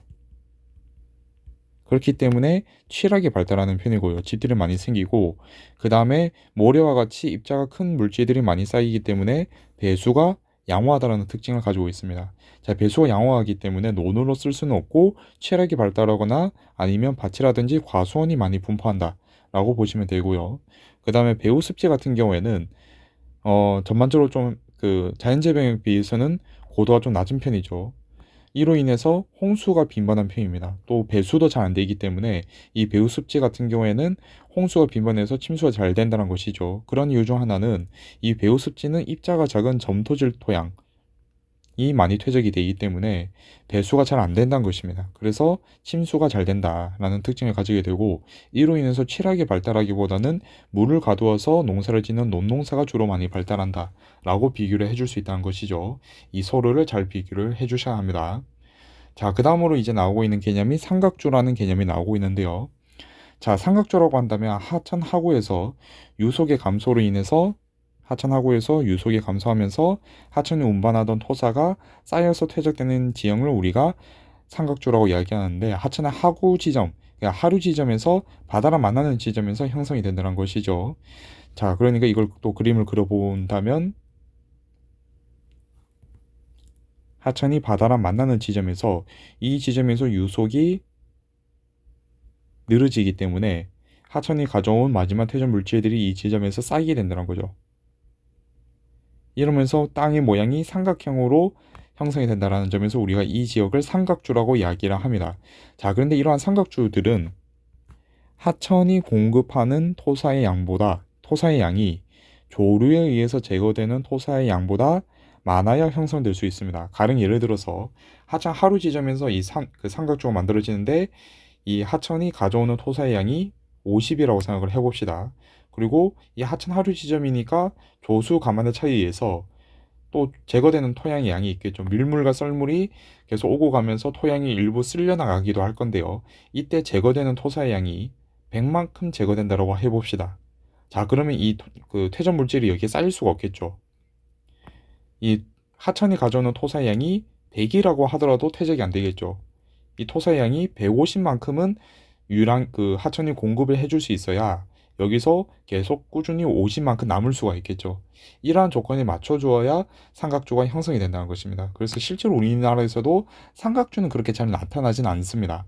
그렇기 때문에 취락이 발달하는 편이고요. 집들이 많이 생기고, 그 다음에 모래와 같이 입자가 큰 물질들이 많이 쌓이기 때문에 배수가 양호하다는 특징을 가지고 있습니다. 자, 배수가 양호하기 때문에 논으로 쓸 수는 없고 취락이 발달하거나 아니면 밭이라든지 과수원이 많이 분포한다 라고 보시면 되고요. 그 다음에 배후 습지 같은 경우에는 전반적으로 좀 그 자연재배에 비해서는 고도가 좀 낮은 편이죠. 이로 인해서 홍수가 빈번한 편입니다. 또 배수도 잘 안 되기 때문에 이 배후 습지 같은 경우에는 홍수가 빈번해서 침수가 잘 된다는 것이죠. 그런 이유 중 하나는 이 배후 습지는 입자가 작은 점토질 토양, 많이 퇴적이 되기 때문에 배수가 잘 안 된다는 것입니다. 그래서 침수가 잘 된다라는 특징을 가지게 되고, 이로 인해서 취락이 발달하기보다는 물을 가두어서 농사를 짓는 논농사가 주로 많이 발달한다라고 비교를 해줄 수 있다는 것이죠. 이 서로를 잘 비교를 해주셔야 합니다. 자, 그 다음으로 이제 나오고 있는 개념이 삼각주라는 개념이 나오고 있는데요. 자, 삼각주라고 한다면 하천 하구에서 유속의 감소로 인해서 하천 하구에서 유속이 감소하면서 하천이 운반하던 토사가 쌓여서 퇴적되는 지형을 우리가 삼각주라고 이야기하는데, 하천의 하구 지점, 그러니까 하류 지점에서 바다랑 만나는 지점에서 형성이 된다는 것이죠. 자, 그러니까 이걸 또 그림을 그려본다면, 하천이 바다랑 만나는 지점에서 이 지점에서 유속이 늘어지기 때문에 하천이 가져온 마지막 퇴적 물질들이 이 지점에서 쌓이게 된다는 거죠. 이러면서 땅의 모양이 삼각형으로 형성이 된다는 점에서 우리가 이 지역을 삼각주라고 이야기를 합니다. 자, 그런데 이러한 삼각주들은 하천이 공급하는 토사의 양이 조류에 의해서 제거되는 토사의 양보다 많아야 형성될 수 있습니다. 가령 예를 들어서 하천 하류 지점에서 그 삼각주가 만들어지는데, 이 하천이 가져오는 토사의 양이 50이라고 생각을 해봅시다. 그리고 이 하천 하류 지점이니까 조수 가만의 차이에 의해서 또 제거되는 토양의 양이 있겠죠. 밀물과 썰물이 계속 오고 가면서 토양이 일부 쓸려나가기도 할 건데요. 이때 제거되는 토사의 양이 100만큼 제거된다고 해봅시다. 자, 그러면 그 퇴적 물질이 여기에 쌓일 수가 없겠죠. 이 하천이 가져오는 토사의 양이 100이라고 하더라도 퇴적이 안 되겠죠. 이 토사의 양이 150만큼은 그 하천이 공급을 해줄 수 있어야 여기서 계속 꾸준히 50만큼 남을 수가 있겠죠. 이러한 조건에 맞춰주어야 삼각주가 형성이 된다는 것입니다. 그래서 실제로 우리나라에서도 삼각주는 그렇게 잘 나타나진 않습니다.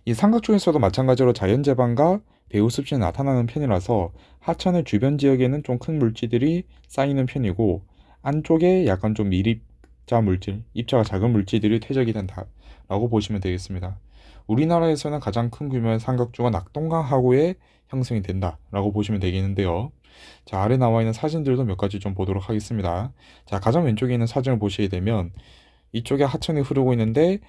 이 삼각주에서도 마찬가지로 자연재방과 배후습진이 나타나는 편이라서 하천의 주변 지역에는 좀 큰 물질들이 쌓이는 편이고, 안쪽에 약간 좀 입자가 작은 물질들이 퇴적이 된다라고 보시면 되겠습니다. 우리나라에서는 가장 큰 규모의 삼각주가 낙동강 하구에 형성이 된다라고 보시면 되겠는데요. 자, 아래 나와 있는 사진들도 몇 가지 좀 보도록 하겠습니다. 자, 가장 왼쪽에 있는 사진을 보시게 되면 이쪽에 하천이 흐르고 있는데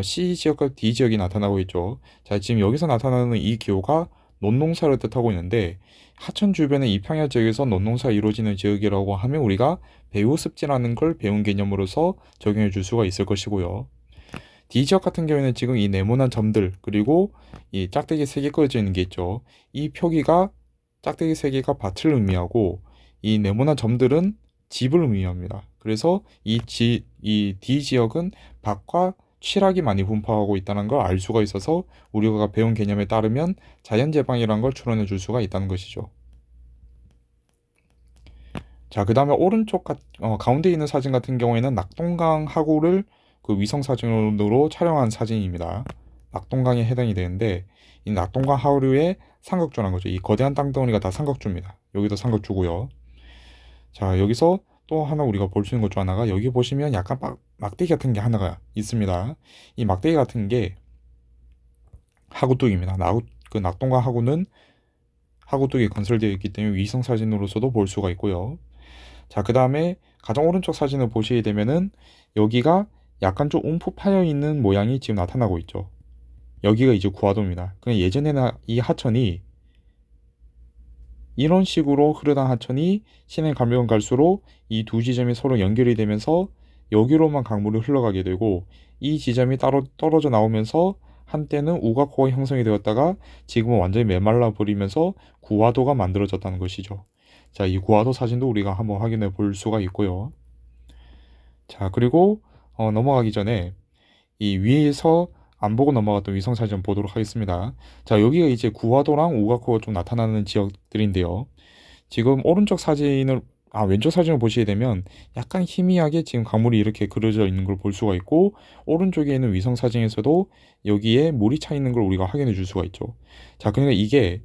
C 지역과 D 지역이 나타나고 있죠. 자, 지금 여기서 나타나는 이 기호가 논농사를 뜻하고 있는데, 하천 주변의 이 평야 지역에서 논농사 이루어지는 지역이라고 하면 우리가 배후습지라는 걸 배운 개념으로서 적용해 줄 수가 있을 것이고요. D 지역 같은 경우에는 지금 이 네모난 점들, 그리고 이 짝대기 3개 그어져 있는 게 있죠. 이 표기가 짝대기 3개가 밭을 의미하고, 이 네모난 점들은 집을 의미합니다. 그래서 이 D 지역은 밭과 취락이 많이 분포하고 있다는 걸 알 수가 있어서 우리가 배운 개념에 따르면 자연재방이라는 걸 추론해 줄 수가 있다는 것이죠. 자, 그 다음에 오른쪽 가운데 있는 사진 같은 경우에는 낙동강 하구를 그 위성 사진으로 촬영한 사진입니다. 낙동강에 해당이 되는데, 이 낙동강 하류의 삼각주라는 거죠. 이 거대한 땅덩어리가 다 삼각주입니다. 여기도 삼각주고요. 자, 여기서 또 하나 우리가 볼 수 있는 것 중 하나가, 여기 보시면 약간 막대기 같은 게 하나가 있습니다. 이 막대기 같은 게 하구뚝입니다. 그 낙동강 하구는 하구뚝이 건설되어 있기 때문에 위성 사진으로서도 볼 수가 있고요. 자, 그 다음에 가장 오른쪽 사진을 보시게 되면은 여기가 약간 좀 움푹 파여 있는 모양이 지금 나타나고 있죠. 여기가 이제 구화도입니다. 그냥 예전에는 이 하천이 이런 식으로 흐르던 하천이 시내 가면 갈수록 이 두 지점이 서로 연결이 되면서 여기로만 강물이 흘러가게 되고, 이 지점이 따로 떨어져 나오면서 한때는 우가코가 형성이 되었다가 지금은 완전히 메말라 버리면서 구화도가 만들어졌다는 것이죠. 자, 이 구화도 사진도 우리가 한번 확인해 볼 수가 있고요. 자, 그리고 넘어가기 전에 이 위에서 안 보고 넘어갔던 위성 사진 보도록 하겠습니다. 자, 여기가 이제 구화도랑 우가코가 좀 나타나는 지역들인데요. 지금 왼쪽 사진을 보시게 되면 약간 희미하게 지금 강물이 이렇게 그려져 있는 걸 볼 수가 있고, 오른쪽에 있는 위성 사진에서도 여기에 물이 차 있는 걸 우리가 확인해 줄 수가 있죠. 자, 그러니까 이게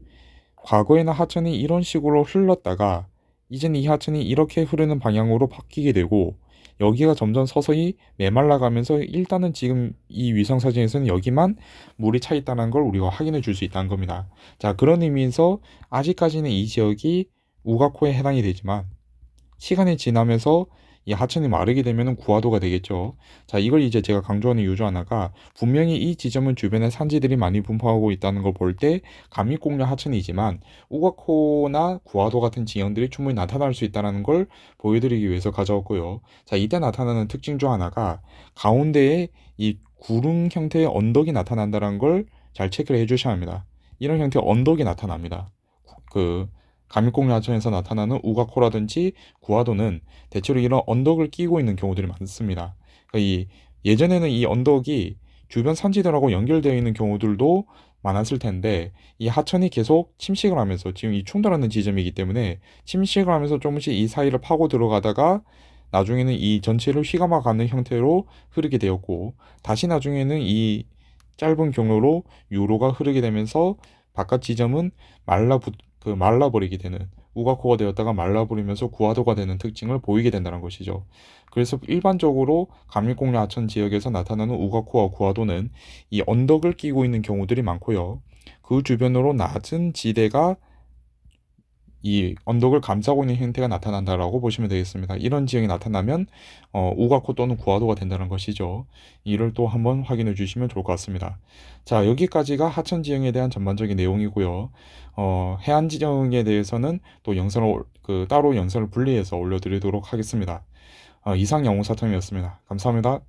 과거에는 하천이 이런 식으로 흘렀다가 이제는 이 하천이 이렇게 흐르는 방향으로 바뀌게 되고, 여기가 점점 서서히 메말라가면서 일단은 지금 이 위성 사진에서는 여기만 물이 차 있다는 걸 우리가 확인해 줄 수 있다는 겁니다. 자, 그런 의미에서 아직까지는 이 지역이 우가코에 해당이 되지만, 시간이 지나면서 이 하천이 마르게 되면은 구화도가 되겠죠. 자, 이걸 이제 제가 강조하는 이유 중 하나가 분명히 이 지점은 주변에 산지들이 많이 분포하고 있다는 걸 볼 때 감익공유 하천이지만 우가코나 구화도 같은 지형들이 충분히 나타날 수 있다는 걸 보여드리기 위해서 가져왔고요. 자, 이때 나타나는 특징 중 하나가 가운데에 이 구름 형태의 언덕이 나타난다는 걸 잘 체크를 해주셔야 합니다. 이런 형태의 언덕이 나타납니다. 그 감익공유 하천에서 나타나는 우가코라든지 구화도는 대체로 이런 언덕을 끼고 있는 경우들이 많습니다. 그러니까 예전에는 이 언덕이 주변 산지들하고 연결되어 있는 경우들도 많았을 텐데 이 하천이 계속 침식을 하면서 지금 이 충돌하는 지점이기 때문에 침식을 하면서 조금씩 이 사이를 파고 들어가다가 나중에는 이 전체를 휘감아 가는 형태로 흐르게 되었고 다시 나중에는 이 짧은 경로로 유로가 흐르게 되면서 바깥 지점은 말라버리게 되는 우가코가 되었다가 말라버리면서 구화도가 되는 특징을 보이게 된다는 것이죠. 그래서 일반적으로 감밀공유 하천 지역에서 나타나는 우가코와 구화도는 이 언덕을 끼고 있는 경우들이 많고요. 그 주변으로 낮은 지대가 이 언덕을 감싸고 있는 형태가 나타난다라고 보시면 되겠습니다. 이런 지형이 나타나면 우가코 또는 구화도가 된다는 것이죠. 이를 또 한번 확인해 주시면 좋을 것 같습니다. 자, 여기까지가 하천 지형에 대한 전반적인 내용이고요. 해안 지형에 대해서는 또 따로 영상을 분리해서 올려드리도록 하겠습니다. 이상 영웅사탐이었습니다. 감사합니다.